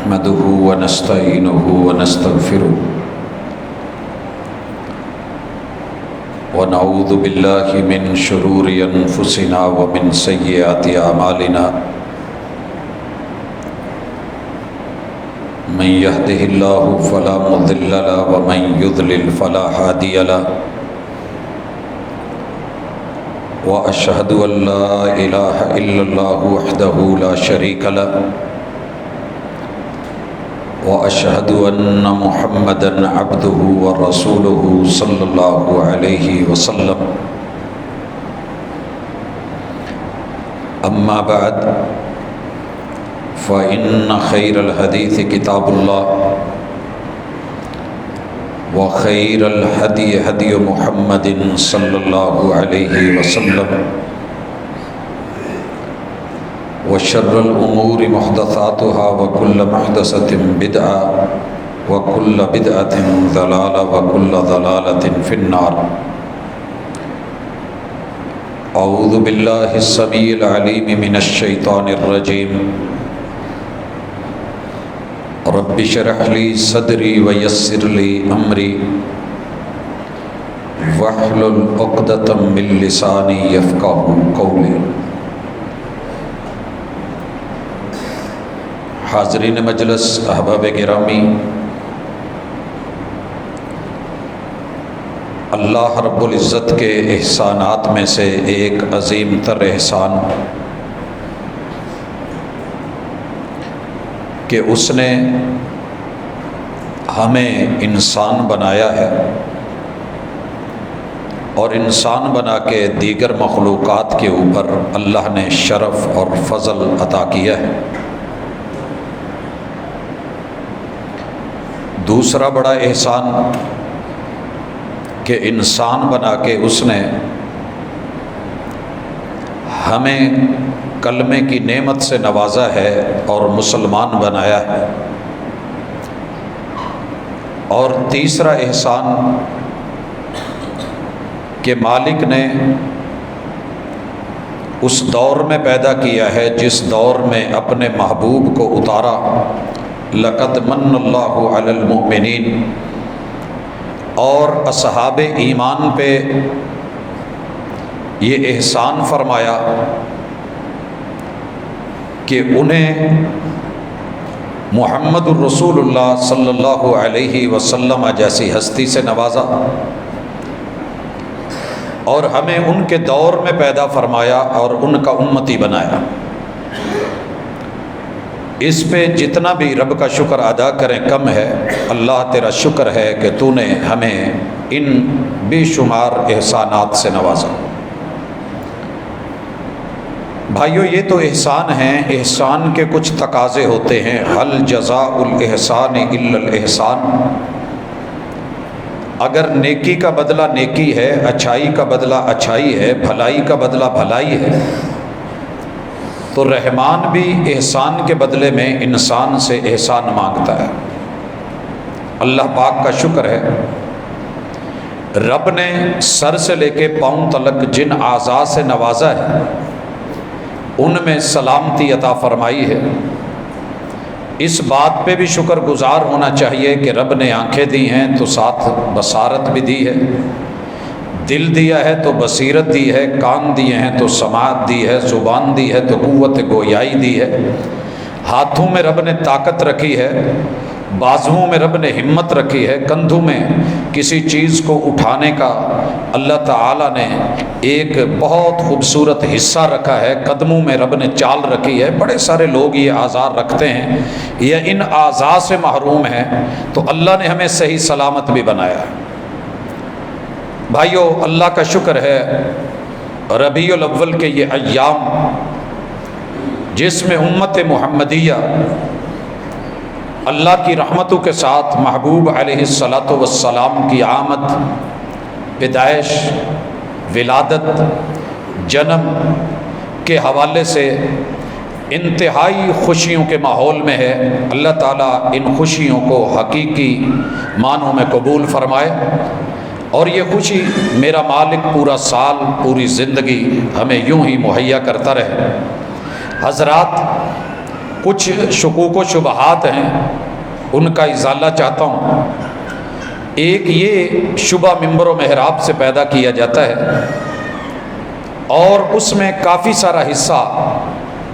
نحمده ونستعينه ونستغفره ونعوذ بالله من شرور أنفسنا ومن سيئات أعمالنا من يهده الله فلا مضل له ومن يضلل فلا هادي له وأشهد أن لا إله إلا الله وحده لا شريك له وأشهد أن محمدًا عبده ورسوله صلى الله عليه وسلم أما بعد فإن خير الحديث كتاب الله وخير الهدي هدي محمد صلى الله عليه وسلم وشر الأمور محدثاتها وكل محدثة بدعة وكل بدعة ضلالة وكل ضلالة في النار. أعوذ بالله السميع العليم من الشيطان الرجيم. رب اشرح لي صدري ويسر لي أمري واحلل عقدة من لساني يفقهوا قولي. حاضرین مجلس، احباب گرامی، اللہ رب العزت کے احسانات میں سے ایک عظیم تر احسان کہ اس نے ہمیں انسان بنایا ہے اور انسان بنا کے دیگر مخلوقات کے اوپر اللہ نے شرف اور فضل عطا کیا ہے۔ دوسرا بڑا احسان کہ انسان بنا کے اس نے ہمیں کلمے کی نعمت سے نوازا ہے اور مسلمان بنایا ہے۔ اور تیسرا احسان کہ مالک نے اس دور میں پیدا کیا ہے جس دور میں اپنے محبوب کو اتارا۔ لقد من اللہ علی المؤمنین، اور اصحاب ایمان پہ یہ احسان فرمایا کہ انہیں محمد الرسول اللہ صلی اللہ علیہ وسلم جیسی ہستی سے نوازا اور ہمیں ان کے دور میں پیدا فرمایا اور ان کا امتی بنایا۔ اس پہ جتنا بھی رب کا شکر ادا کریں کم ہے۔ اللہ تیرا شکر ہے کہ تو نے ہمیں ان بے شمار احسانات سے نوازا۔ بھائیو، یہ تو احسان ہیں، احسان کے کچھ تقاضے ہوتے ہیں۔ هل جزاء الاحسان الا الاحسان۔ اگر نیکی کا بدلہ نیکی ہے، اچھائی کا بدلہ اچھائی ہے، بھلائی کا بدلہ بھلائی ہے، تو رحمان بھی احسان کے بدلے میں انسان سے احسان مانگتا ہے۔ اللہ پاک کا شکر ہے، رب نے سر سے لے کے پاؤں تلک جن اعضاء سے نوازا ہے ان میں سلامتی عطا فرمائی ہے۔ اس بات پہ بھی شکر گزار ہونا چاہیے کہ رب نے آنکھیں دی ہیں تو ساتھ بصارت بھی دی ہے، دل دیا ہے تو بصیرت دی ہے، کان دیے ہیں تو سماعت دی ہے، زبان دی ہے تو قوت گویائی دی ہے، ہاتھوں میں رب نے طاقت رکھی ہے، بازوؤں میں رب نے ہمت رکھی ہے، کندھوں میں کسی چیز کو اٹھانے کا اللہ تعالیٰ نے ایک بہت خوبصورت حصہ رکھا ہے، قدموں میں رب نے چال رکھی ہے۔ بڑے سارے لوگ یہ اعضاء رکھتے ہیں یا ان اعضاء سے محروم ہیں، تو اللہ نے ہمیں صحیح سلامت بھی بنایا ہے۔ بھائیو، اللہ کا شکر ہے، ربیع الاول کے یہ ایام جس میں امت محمدیہ اللہ کی رحمتوں کے ساتھ محبوب علیہ الصلاۃ والسلام کی آمد، پیدائش، ولادت، جنم کے حوالے سے انتہائی خوشیوں کے ماحول میں ہے۔ اللہ تعالیٰ ان خوشیوں کو حقیقی معنوں میں قبول فرمائے اور یہ خوشی میرا مالک پورا سال، پوری زندگی ہمیں یوں ہی مہیا کرتا رہے۔ حضرات، کچھ شکوک و شبہات ہیں ان کا ازالہ چاہتا ہوں۔ ایک یہ شبہ منبر و محراب سے پیدا کیا جاتا ہے اور اس میں کافی سارا حصہ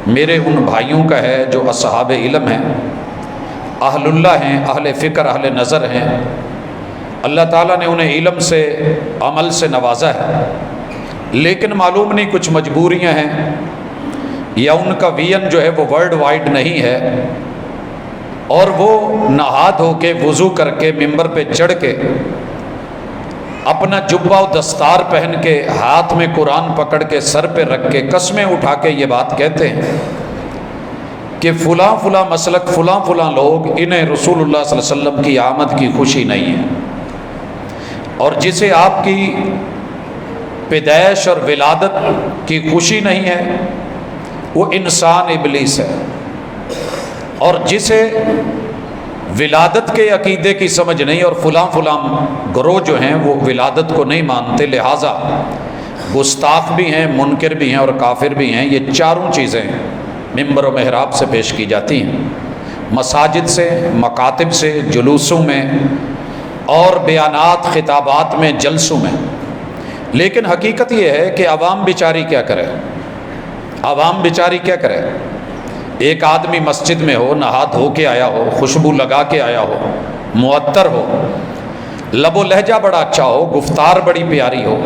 میرے ان بھائیوں کا ہے جو اصحاب علم ہیں، اہل اللہ ہیں، اہل فکر، اہل نظر ہیں۔ اللہ تعالیٰ نے انہیں علم سے، عمل سے نوازا ہے، لیکن معلوم نہیں کچھ مجبوریاں ہیں یا ان کا وین جو ہے وہ ورلڈ وائڈ نہیں ہے، اور وہ نہا دھو کے وضو کر کے ممبر پہ چڑھ کے اپنا جبہ و دستار پہن کے ہاتھ میں قرآن پکڑ کے سر پہ رکھ کے قسمیں اٹھا کے یہ بات کہتے ہیں کہ فلاں فلاں مسلک، فلاں فلاں لوگ، انہیں رسول اللہ صلی اللہ علیہ وسلم کی آمد کی خوشی نہیں ہے، اور جسے آپ کی پیدائش اور ولادت کی خوشی نہیں ہے وہ انسان ابلیس ہے، اور جسے ولادت کے عقیدے کی سمجھ نہیں اور فلاں فلاں گروہ جو ہیں وہ ولادت کو نہیں مانتے، لہٰذا گستاخ بھی ہیں، منکر بھی ہیں اور کافر بھی ہیں۔ یہ چاروں چیزیں منبر و محراب سے پیش کی جاتی ہیں، مساجد سے، مکاتب سے، جلوسوں میں اور بیانات، خطابات میں، جلسوں میں۔ لیکن حقیقت یہ ہے کہ عوام بیچاری کیا کرے؟ عوام بیچاری کیا کرے؟ ایک آدمی مسجد میں ہو، نہا دھو کے آیا ہو، خوشبو لگا کے آیا ہو، معطر ہو، لب و لہجہ بڑا اچھا ہو، گفتار بڑی پیاری ہو،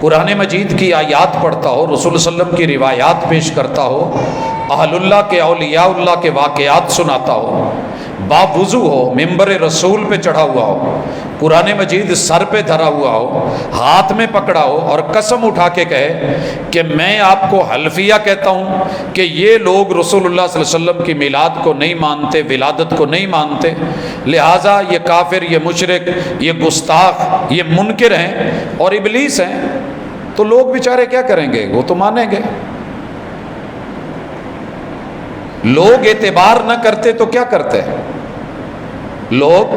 قرآن مجید کی آیات پڑھتا ہو، رسول صلی اللہ علیہ وسلم کی روایات پیش کرتا ہو، اہل اللہ کے، اولیاء اللہ کے واقعات سناتا ہو، باوضو ہو، ممبر رسول پہ چڑھا ہوا ہو، قرآن مجید سر پہ دھرا ہوا ہو، ہاتھ میں پکڑا ہو، اور قسم اٹھا کے کہے کہ میں آپ کو حلفیہ کہتا ہوں کہ یہ لوگ رسول اللہ صلی اللہ علیہ وسلم کی میلاد کو نہیں مانتے، ولادت کو نہیں مانتے، لہٰذا یہ کافر، یہ مشرک، یہ گستاخ، یہ منکر ہیں اور ابلیس ہیں، تو لوگ بیچارے کیا کریں گے؟ وہ تو مانیں گے۔ لوگ اعتبار نہ کرتے تو کیا کرتے؟ لوگ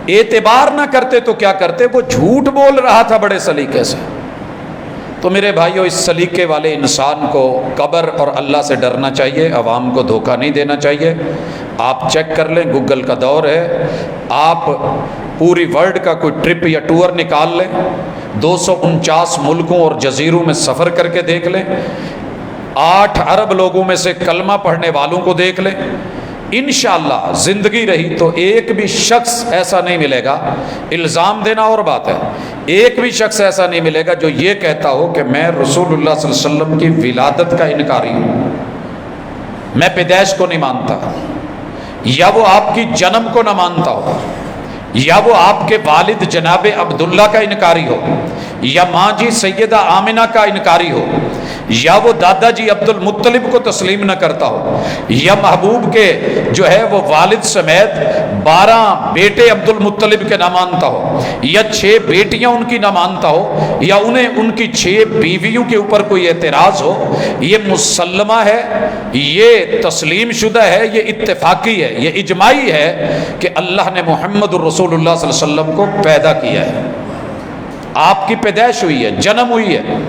اعتبار نہ کرتے تو کیا کرتے؟ وہ جھوٹ بول رہا تھا بڑے سلیقے سے۔ تو میرے بھائیوں، اس سلیقے والے انسان کو قبر اور اللہ سے ڈرنا چاہیے، عوام کو دھوکہ نہیں دینا چاہیے۔ آپ چیک کر لیں، گوگل کا دور ہے، آپ پوری ورلڈ کا کوئی ٹرپ یا ٹور نکال لیں، 249 ملکوں اور جزیروں میں سفر کر کے دیکھ لیں، 8 ارب لوگوں میں سے کلمہ پڑھنے والوں کو دیکھ لیں، انشاءاللہ زندگی رہی تو ایک بھی شخص ایسا نہیں ملے گا، الزام دینا اور بات ہے، ایک بھی شخص ایسا نہیں ملے گا جو یہ کہتا ہو کہ میں رسول اللہ صلی اللہ علیہ وسلم کی ولادت کا انکاری ہوں، میں پیدائش کو نہیں مانتا، یا وہ آپ کی جنم کو نہ مانتا ہو، یا وہ آپ کے والد جناب عبداللہ کا انکاری ہو، یا ماں جی سیدہ آمنہ کا انکاری ہو، یا وہ دادا جی عبد المطلب کو تسلیم نہ کرتا ہو، یا محبوب کے جو ہے وہ والد سمیت 12 بیٹے عبد المطلب کے نہ مانتا ہو، یا 6 بیٹیاں ان کی نہ مانتا ہو، یا انہیں ان کی 6 بیویوں کے اوپر کوئی اعتراض ہو، یہ مسلمہ ہے، یہ تسلیم شدہ ہے، یہ اتفاقی ہے، یہ اجماعی ہے کہ اللہ نے محمد الرسول اللہ صلی اللہ علیہ وسلم کو پیدا کیا ہے، آپ کی پیدائش ہوئی ہے، جنم ہوئی ہے،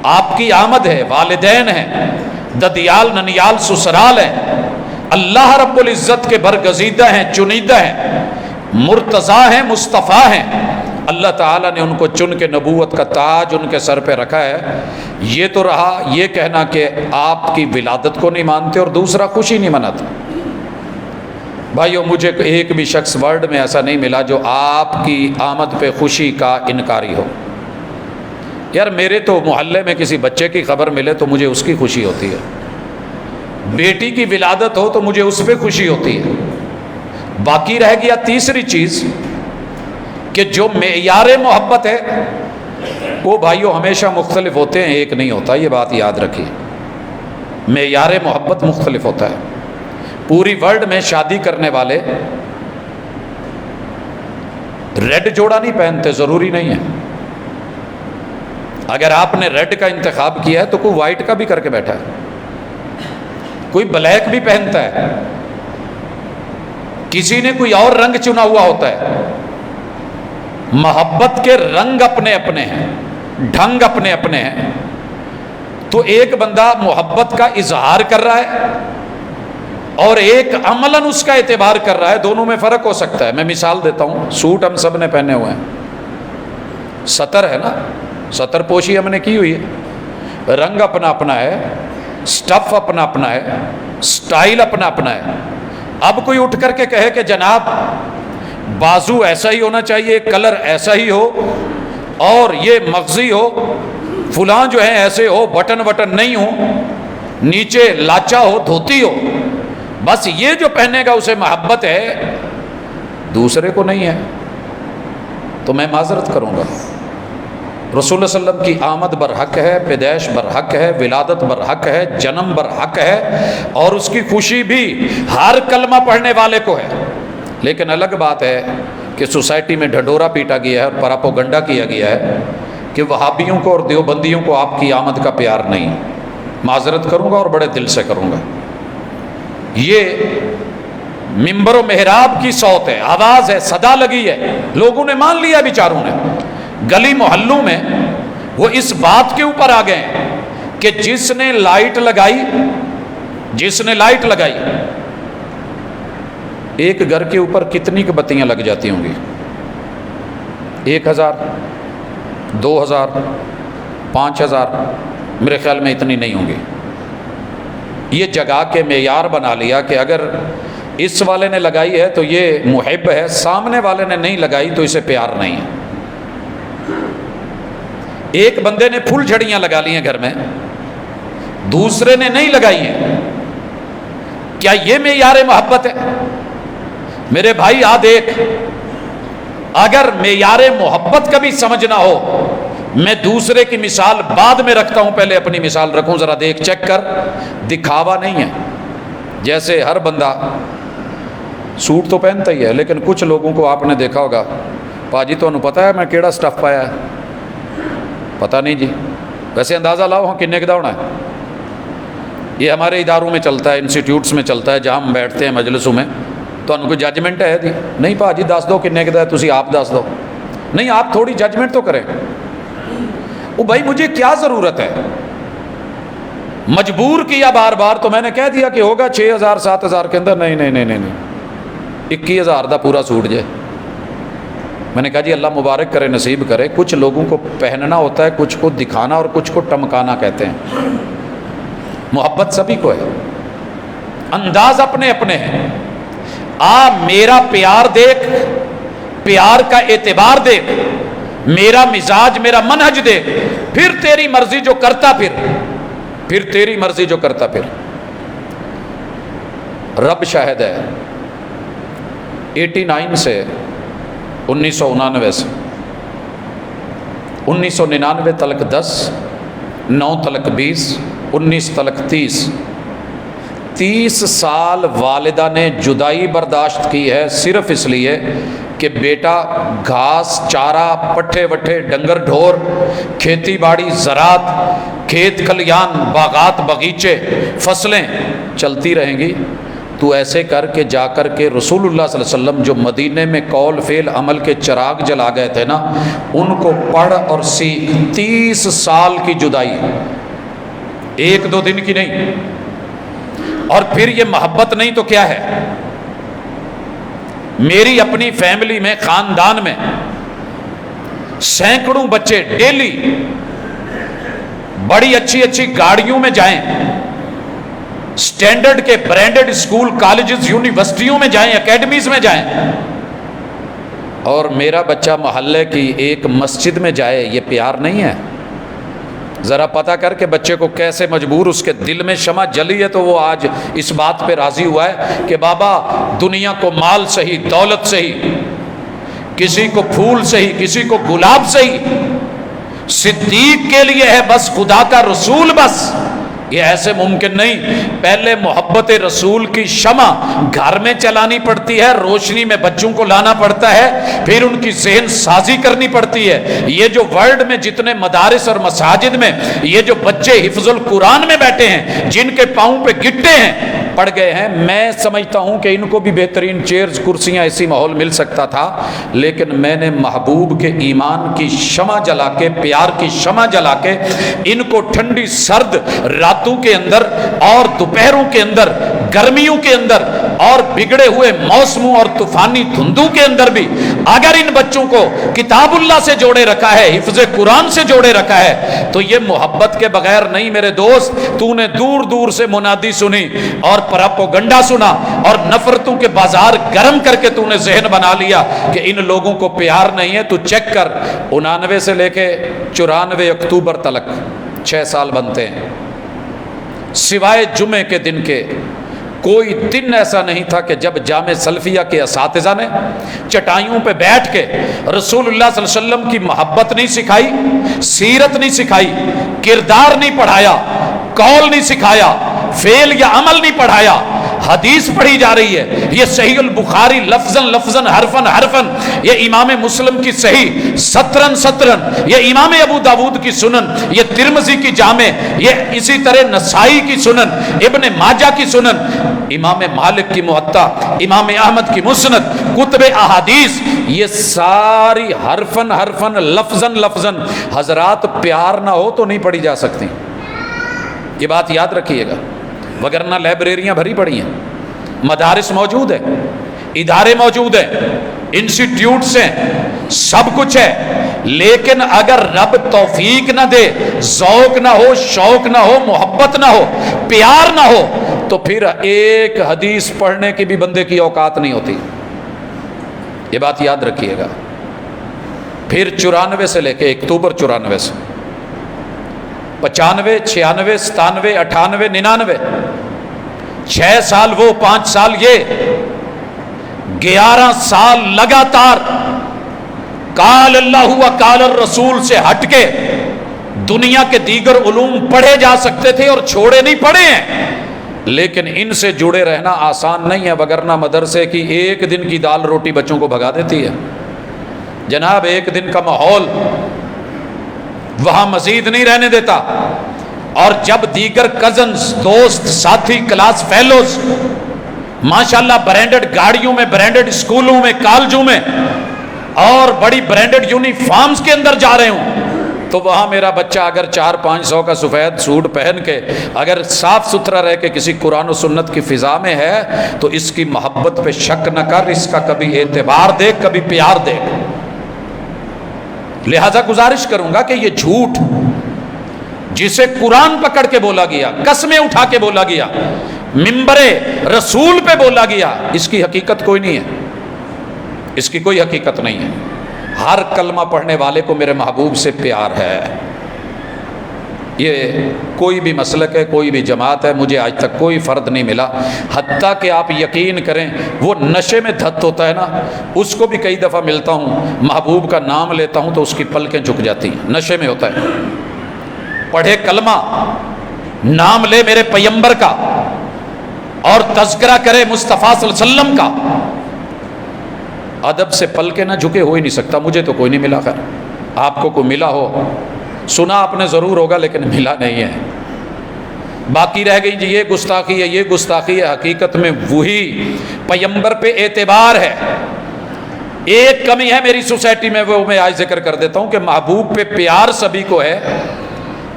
آپ کی آمد ہے، والدین ہیں، ددیال ننیال سسرال ہیں، اللہ رب العزت کے برگزیدہ ہیں، چنیدہ ہیں، مرتضیٰ ہیں، مصطفیٰ ہیں، اللہ تعالیٰ نے ان کو چن کے نبوت کا تاج ان کے سر پہ رکھا ہے۔ یہ تو رہا یہ کہنا کہ آپ کی ولادت کو نہیں مانتے اور دوسرا خوشی نہیں مناتے۔ بھائیو، مجھے ایک بھی شخص ورلڈ میں ایسا نہیں ملا جو آپ کی آمد پہ خوشی کا انکاری ہو۔ یار میرے تو محلے میں کسی بچے کی خبر ملے تو مجھے اس کی خوشی ہوتی ہے، بیٹی کی ولادت ہو تو مجھے اس پہ خوشی ہوتی ہے۔ باقی رہ گیا تیسری چیز کہ جو معیار محبت ہے وہ بھائیو ہمیشہ مختلف ہوتے ہیں، ایک نہیں ہوتا، یہ بات یاد رکھیے، معیار محبت مختلف ہوتا ہے۔ پوری ورلڈ میں شادی کرنے والے ریڈ جوڑا نہیں پہنتے، ضروری نہیں ہے۔ اگر آپ نے ریڈ کا انتخاب کیا ہے تو کوئی وائٹ کا بھی کر کے بیٹھا ہے، کوئی بلیک بھی پہنتا ہے، کسی نے کوئی اور رنگ چنا ہوا ہوتا ہے۔ محبت کے رنگ اپنے اپنے ہیں، ڈھنگ اپنے اپنے ہیں۔ تو ایک بندہ محبت کا اظہار کر رہا ہے اور ایک عملاً اس کا اعتبار کر رہا ہے، دونوں میں فرق ہو سکتا ہے۔ میں مثال دیتا ہوں، سوٹ ہم سب نے پہنے ہوئے ہیں، سطر ہے نا، سطر پوشی ہم نے کی ہوئی ہے، رنگ اپنا اپنا ہے، سٹف اپنا اپنا ہے، سٹائل اپنا اپنا ہے۔ اب کوئی اٹھ کر کے کہے کہ جناب بازو ایسا ہی ہونا چاہیے، کلر ایسا ہی ہو، اور یہ مغزی ہو، فلاں جو ہے ایسے ہو، بٹن وٹن نہیں ہو، نیچے لاچا ہو، دھوتی ہو، بس یہ جو پہنے گا اسے محبت ہے، دوسرے کو نہیں ہے، تو میں معذرت کروں گا۔ رسول اللہ صلی اللہ علیہ وسلم کی آمد برحق ہے، پیدائش برحق ہے، ولادت برحق ہے، جنم برحق ہے، اور اس کی خوشی بھی ہر کلمہ پڑھنے والے کو ہے۔ لیکن الگ بات ہے کہ سوسائٹی میں ڈھڈورا پیٹا گیا ہے اور پراپوگنڈا کیا گیا ہے کہ وہابیوں کو اور دیوبندیوں کو آپ کی آمد کا پیار نہیں۔ معذرت کروں گا اور بڑے دل سے کروں گا، یہ منبر و محراب کی صوت ہے، آواز ہے، صدا لگی ہے، لوگوں نے مان لیا، بیچاروں نے، گلی محلوں میں وہ اس بات کے اوپر آ گئے ہیں کہ جس نے لائٹ لگائی، جس نے لائٹ لگائی، ایک گھر کے اوپر کتنی کی بتیاں لگ جاتی ہوں گی؟ 1000، 2000، 5000، میرے خیال میں اتنی نہیں ہوں گی۔ یہ جگہ کے معیار بنا لیا کہ اگر اس والے نے لگائی ہے تو یہ محب ہے، سامنے والے نے نہیں لگائی تو اسے پیار نہیں ہے۔ ایک بندے نے پھول جھڑیاں لگا لی ہیں گھر میں، دوسرے نے نہیں لگائی ہیں، کیا یہ معیار محبت ہے؟ میرے بھائی آ دیکھ، اگر معیار محبت کا بھی سمجھنا ہو، میں دوسرے کی مثال بعد میں رکھتا ہوں، پہلے اپنی مثال رکھوں، ذرا دیکھ، چیک کر، دکھاوا نہیں ہے۔ جیسے ہر بندہ سوٹ تو پہنتا ہی ہے، لیکن کچھ لوگوں کو آپ نے دیکھا ہوگا، پاجی تو انہوں پتا ہے میں کیڑا سٹف پایا ہے؟ پتہ نہیں جی، ویسے اندازہ لاؤ ہاں کنے کا ہونا ہے۔ یہ ہمارے اداروں میں چلتا ہے، انسٹیٹیوٹس میں چلتا ہے، جہاں ہم بیٹھتے ہیں مجلسوں میں، تو ان کو ججمنٹ ہے دی نہیں پاجی دس دو کنے کا ہے، تسی آپ دس دو، نہیں آپ تھوڑی ججمنٹ تو کریں۔ وہ بھائی مجھے کیا ضرورت ہے؟ مجبور کیا بار بار تو میں نے کہہ دیا کہ ہوگا 6000 7000 کے اندر، نہیں نہیں نہیں نہیں نہیں 21000 دا پورا سوٹ جائے۔ میں نے کہا جی اللہ مبارک کرے، نصیب کرے۔ کچھ لوگوں کو پہننا ہوتا ہے، کچھ کو دکھانا اور کچھ کو ٹمکانا کہتے ہیں۔ محبت سبھی کو ہے، انداز اپنے اپنے ہیں۔ میرا پیار دیکھ، پیار کا اعتبار دیکھ، میرا مزاج، میرا منہج دیکھ، پھر تیری مرضی جو کرتا پھر تیری مرضی جو کرتا پھر۔ رب شاہد ہے، 89 سے 1999 سے 1999 تلک 10، 9 تلک 20، 19 تلک 30 سال والدہ نے جدائی برداشت کی ہے، صرف اس لیے کہ بیٹا گھاس چارہ پٹھے وٹھے ڈنگر ڈھور کھیتی باڑی زراعت کھیت کھلیان باغات باغیچے فصلیں چلتی رہیں گی، تو ایسے کر کے جا کر کے رسول اللہ صلی اللہ علیہ وسلم جو مدینے میں قول فعل عمل کے چراغ جلا گئے تھے نا، ان کو پڑھ اور سیکھ۔ 30 سال کی جدائی، 1-2 دن کی نہیں۔ اور پھر یہ محبت نہیں تو کیا ہے؟ میری اپنی فیملی میں، خاندان میں سینکڑوں بچے ڈیلی بڑی اچھی اچھی گاڑیوں میں جائیں، سٹینڈرڈ کے برانڈڈ اسکول کالجز یونیورسٹیوں میں جائیں، اکیڈمیز میں جائیں، اور میرا بچہ محلے کی ایک مسجد میں جائے، یہ پیار نہیں ہے؟ ذرا پتہ کر کے بچے کو کیسے مجبور، اس کے دل میں شمع جلی ہے تو وہ آج اس بات پہ راضی ہوا ہے کہ بابا دنیا کو مال سے ہی، دولت سے ہی، کسی کو پھول سے ہی، کسی کو گلاب سے ہی، صدیق کے لیے ہے بس خدا کا رسول بس۔ یہ ایسے ممکن نہیں، پہلے محبت رسول کی شمع گھر میں چلانی پڑتی ہے، روشنی میں بچوں کو لانا پڑتا ہے، پھر ان کی ذہن سازی کرنی پڑتی ہے۔ یہ جو ورلڈ میں جتنے مدارس اور مساجد میں یہ جو بچے حفظ القرآن میں بیٹھے ہیں، جن کے پاؤں پہ گٹے ہیں، پڑ گئے ہیں. میں سمجھتا ہوں کہ ان کو بھی بہترین چیئرز کرسیاں ایسی ماحول مل سکتا تھا، لیکن میں نے محبوب کے ایمان کی شمع جلا کے، پیار کی شمع جلا کے ان کو ٹھنڈی سرد راتوں کے اندر اور دوپہروں کے اندر، گرمیوں کے اندر اور بگڑے ہوئے موسموں اور طوفانی دھندوں کے اندر بھی اگر ان بچوں کو کتاب اللہ سے جوڑے رکھا ہے، حفظ قرآن سے جوڑے رکھا ہے، تو یہ محبت کے بغیر نہیں میرے دوست. تو نے دور دور سے منادی سنی اور پراپوگنڈا سنا اور نفرتوں کے بازار گرم کر کے تو نے ذہن بنا لیا کہ ان لوگوں کو پیار نہیں ہے. تو چیک کر 99 سے لے کے 94 اکتوبر تلک 6 سال بنتے ہیں، سوائے جمعے کے دن کے کوئی دن ایسا نہیں تھا کہ جب جامع سلفیہ کے اساتذہ نے چٹائیوں پہ بیٹھ کے رسول اللہ صلی اللہ علیہ وسلم کی محبت نہیں سکھائی، سیرت نہیں سکھائی، کردار نہیں پڑھایا، قول نہیں سکھایا، فعل یا عمل نہیں پڑھایا. حدیث پڑھی جا رہی ہے، یہ صحیح البخاری لفظاً لفظاً حرفاً حرفاً، یہ امام مسلم کی صحیح سطراً سطراً، یہ امام ابو داود کی سنن، یہ ترمذی کی جامع، یہ اسی طرح نسائی کی سنن، ابن ماجہ کی سنن، امام مالک کی موطا، امام احمد کی مسند، کتب احادیث، یہ ساری حرفاً حرفاً لفظاً لفظاً. حضرات پیار نہ ہو تو نہیں پڑھی جا سکتی، یہ بات یاد رکھیے گا، وگرنہ لائبریریاں بھری پڑی ہیں، مدارس موجود ہیں، ادارے موجود ہیں، انسٹیٹیوٹس ہیں، سب کچھ ہے، لیکن اگر رب توفیق نہ دے، ذوق نہ ہو، شوق نہ ہو، محبت نہ ہو، پیار نہ ہو، تو پھر ایک حدیث پڑھنے کی بھی بندے کی اوقات نہیں ہوتی. یہ بات یاد رکھیے گا. پھر 94 سے لے کے اکتوبر 94 سے 95 96 97 98 99 6 سال وہ، 5 سال یہ، 11 سال لگاتار قال اللہ و قال الرسول سے ہٹ کے دنیا کے دیگر علوم پڑھے جا سکتے تھے اور چھوڑے نہیں پڑے ہیں، لیکن ان سے جڑے رہنا آسان نہیں ہے، وگرنہ مدرسے کی ایک دن کی دال روٹی بچوں کو بھگا دیتی ہے. جناب ایک دن کا ماحول وہاں مزید نہیں رہنے دیتا. اور جب دیگر کزنز، دوست، ساتھی، کلاس فیلوز ماشاءاللہ برانڈڈ گاڑیوں میں، برانڈڈ اسکولوں میں، کالجوں میں اور بڑی برانڈڈ یونیفارمز کے اندر جا رہے ہوں، تو وہاں میرا بچہ اگر 400-500 کا سفید سوٹ پہن کے اگر صاف ستھرا رہ کے کسی قرآن و سنت کی فضا میں ہے تو اس کی محبت پہ شک نہ کر، اس کا کبھی اعتبار دیکھ، کبھی پیار دیکھ. لہذا گزارش کروں گا کہ یہ جھوٹ جسے قرآن پکڑ کے بولا گیا، قسمیں اٹھا کے بولا گیا، منبر رسول پہ بولا گیا، اس کی حقیقت کوئی نہیں ہے، اس کی کوئی حقیقت نہیں ہے. ہر کلمہ پڑھنے والے کو میرے محبوب سے پیار ہے. یہ کوئی بھی مسلک ہے، کوئی بھی جماعت ہے، مجھے آج تک کوئی فرد نہیں ملا، حتیٰ کہ آپ یقین کریں وہ نشے میں دھت ہوتا ہے نا، اس کو بھی کئی دفعہ ملتا ہوں، محبوب کا نام لیتا ہوں تو اس کی پلکیں جھک جاتی ہیں، نشے میں ہوتا ہے. پڑھے کلمہ، نام لے میرے پیمبر کا اور تذکرہ کرے مصطفیٰ صلی اللہ علیہ وسلم کا، ادب سے پلکیں نہ جھکے ہو ہی نہیں سکتا. مجھے تو کوئی نہیں ملا. خیر آپ کو کوئی ملا ہو، سنا آپ نے ضرور ہوگا لیکن ملا نہیں ہے. باقی رہ گئی جی یہ گستاخی ہے، یہ گستاخی ہے. حقیقت میں وہی پیمبر پہ اعتبار ہے. ایک کمی ہے میری سوسائٹی میں، وہ میں آج ذکر کر دیتا ہوں کہ محبوب پہ پیار سبھی کو ہے،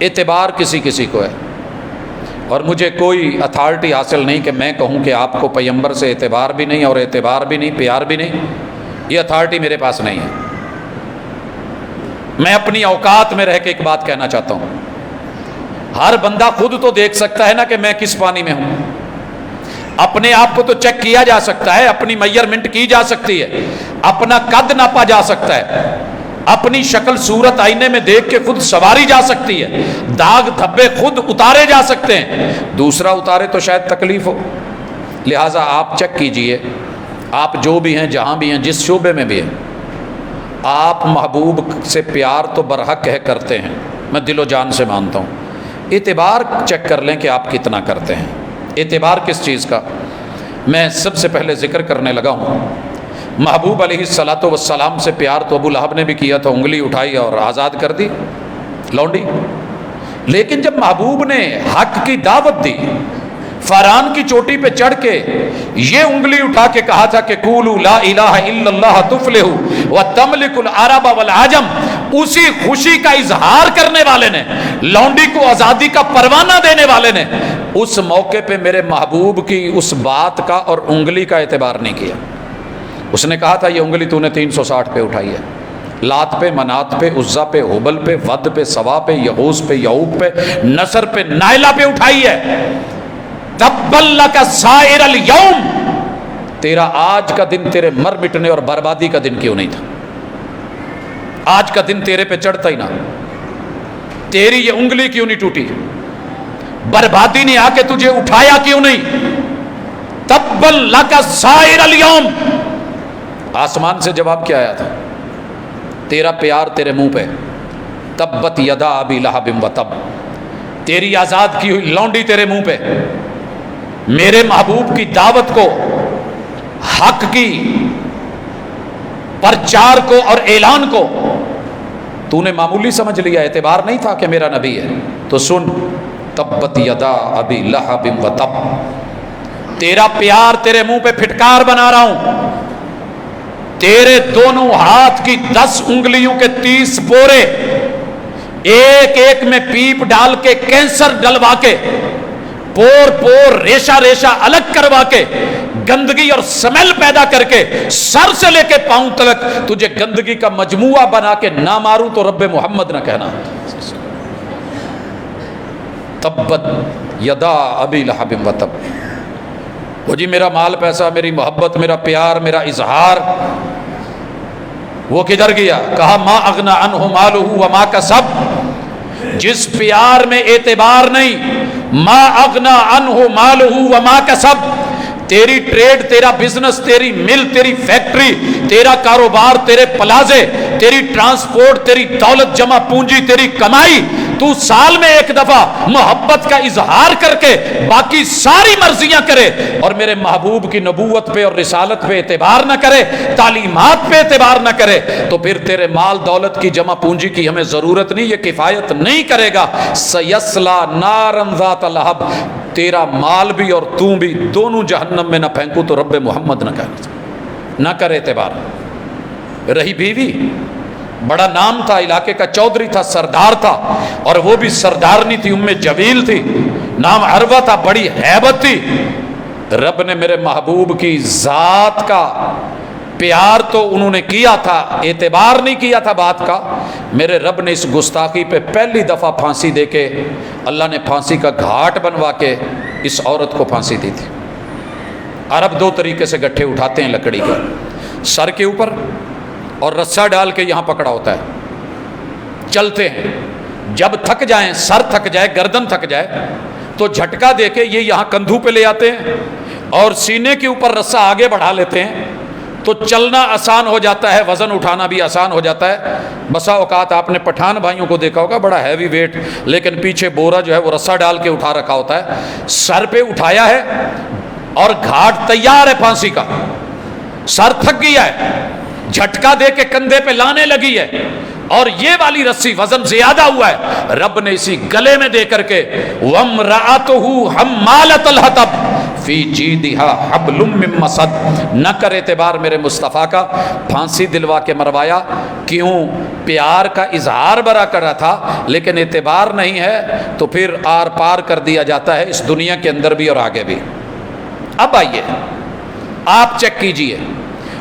اعتبار کسی کسی کو ہے. اور مجھے کوئی اتھارٹی حاصل نہیں کہ میں کہوں کہ آپ کو پیمبر سے اعتبار بھی نہیں اور اعتبار بھی نہیں، پیار بھی نہیں. یہ اتھارٹی میرے پاس نہیں ہے. میں اپنی اوقات میں رہ کے ایک بات کہنا چاہتا ہوں. ہر بندہ خود تو دیکھ سکتا ہے نا کہ میں کس پانی میں ہوں. اپنے آپ کو تو چیک کیا جا سکتا ہے، اپنی میئرمنٹ کی جا سکتی ہے، اپنا قد ناپا جا سکتا ہے، اپنی شکل صورت آئینے میں دیکھ کے خود سواری جا سکتی ہے، داغ دھبے خود اتارے جا سکتے ہیں. دوسرا اتارے تو شاید تکلیف ہو. لہٰذا آپ چیک کیجئے، آپ جو بھی ہیں، جہاں بھی ہیں، جس شعبے میں بھی ہیں، آپ محبوب سے پیار تو برحق ہے کرتے ہیں، میں دل و جان سے مانتا ہوں. اعتبار چیک کر لیں کہ آپ کتنا کرتے ہیں. اعتبار کس چیز کا؟ میں سب سے پہلے ذکر کرنے لگا ہوں، محبوب علیہ الصلاۃ والسلام سے پیار تو ابو لہب نے بھی کیا تھا، انگلی اٹھائی اور آزاد کر دی لونڈی. لیکن جب محبوب نے حق کی دعوت دی، فاران کی چوٹی پہ چڑھ کے یہ انگلی اٹھا کے کہا تھا کہ قولوا لا الہ الا اللہ تفلحوا وتملک العرب والعجم، اسی خوشی کا اظہار کرنے والے نے، لونڈی کو آزادی کا پروانہ دینے والے نے اس موقع پہ میرے محبوب کی اس بات کا اور انگلی کا اعتبار نہیں کیا۔ اس نے کہا تھا یہ انگلی تو نے 360 پہ اٹھائی ہے، لات پہ، منات پہ، عزا پہ، حبل پہ، ود پہ، سوا پہ، یغوث پہ، یعوق پہ، نصر پہ، نائلہ پہ اٹھائی ہے۔ تبا لک سائر الیوم، تیرا آج کا دن تیرے مر مٹنے اور بربادی کا دن کیوں نہیں تھا؟ آج کا دن تیرے پہ چڑھتا ہی نہ، تیری یہ انگلی کیوں نہیں ٹوٹی؟ بربادی نے آ کے تجھے اٹھایا کیوں نہیں؟ تبا لک سائر الیوم، آسمان سے جواب کیا آیا تھا؟ تیرا پیار تیرے منہ پہ، تبت یدا ابی لہب وتب، تیری آزاد کی ہوئی لونڈی تیرے منہ پہ، میرے محبوب کی دعوت کو، حق کی پرچار کو اور اعلان کو تو نے معمولی سمجھ لیا، اعتبار نہیں تھا کہ میرا نبی ہے۔ تو سن، تبت یدا ابی لہب وتب، تیرا پیار تیرے منہ پہ پھٹکار بنا رہا ہوں، تیرے دونوں ہاتھ کی 10 انگلیوں کے 30 پورے، ایک ایک میں پیپ ڈال کے کینسر ڈلوا کے، پور پور ریشہ ریشہ الگ کروا کے، گندگی اور سمیل پیدا کر کے، سر سے لے کے پاؤں تک تجھے گندگی کا مجموعہ بنا کے نہ ماروں تو رب محمد نہ کہنا۔ تبت یدا ابی لہب وتب، وہ جی میرا مال پیسہ، میری محبت، میرا پیار، میرا اظہار، وہ کدھر گیا؟ کہا ما اغنی عنہ مالہ وما کسب، جس پیار میں اعتبار نہیں، ما اغنی عنہ مالہ وما کسب، تیری ٹریڈ، تیرا بزنس، تیری مل، تیری فیکٹری، تیرا کاروبار، تیرے پلازے، تیری ٹرانسپورٹ، تیری دولت جمع پونجی، تیری کمائی، تو سال میں ایک دفعہ محبت کا اظہار کر کے باقی ساری مرضیاں کرے اور میرے محبوب کی نبوت پہ اور رسالت پہ اعتبار نہ کرے، تعلیمات پہ اعتبار نہ کرے، تو پھر تیرے مال دولت کی جمع پونجی کی ہمیں ضرورت نہیں، یہ کفایت نہیں کرے گا۔ سیصلی نارا ذات لہب، تیرا مال بھی اور تو بھی دونوں جہنم میں نہ پھینکوں تو رب محمد نہ کہنا، نہ کرے اعتبار۔ رہی بیوی، بڑا نام تھا، علاقے کا چودھری تھا، سردار تھا، اور وہ بھی سردارنی تھی، ام جمیل تھی، نام عروہ تھا، بڑی ہیبت تھی۔ رب نے میرے محبوب کی ذات کا پیار تو انہوں نے کیا تھا، اعتبار نہیں کیا تھا بات کا۔ میرے رب نے اس گستاخی پہ پہلی دفعہ پھانسی دے کے، اللہ نے پھانسی کا گھاٹ بنوا کے اس عورت کو پھانسی دی تھی۔ عرب 2 طریقے سے گٹھے اٹھاتے ہیں لکڑی کا، سر کے اوپر اور رسا ڈال کے یہاں پکڑا ہوتا ہے، چلتے ہیں، جب تھک جائیں، سر تھک جائے، گردن تھک جائے تو جھٹکا دے کے یہ یہاں کندھوں پہ لے آتے ہیں اور سینے کے اوپر رسا آگے بڑھا لیتے ہیں، تو چلنا آسان ہو جاتا ہے، وزن اٹھانا بھی آسان ہو جاتا ہے۔ بسا اوقات آپ نے پٹھان بھائیوں کو دیکھا ہوگا، بڑا ہیوی ویٹ، لیکن پیچھے بورا جو ہے وہ رسا ڈال کے اٹھا رکھا ہوتا ہے، سر پہ اٹھایا ہے اور گھاٹ تیار ہے پھانسی کا، سر تھک گیا ہے، جھٹکا دے کے کندھے پہ لانے لگی ہے اور یہ والی رسی وزن زیادہ ہوا ہے، رب نے اسی گلے میں دے کر کے وَامْرَأَتُهُ حَمَّالَةَ الْحَطَبِ فِي جِيدِهَا حَبْلٌ مِّن مَّسَدٍ، نہ کر اعتبار میرے مصطفیٰ کا، پھانسی دلوا کے مروایا۔ کیوں؟ پیار کا اظہار برا کر رہا تھا، لیکن اعتبار نہیں ہے تو پھر آر پار کر دیا جاتا ہے اس دنیا کے اندر بھی اور آگے بھی۔ اب آئیے آپ چیک کیجئے،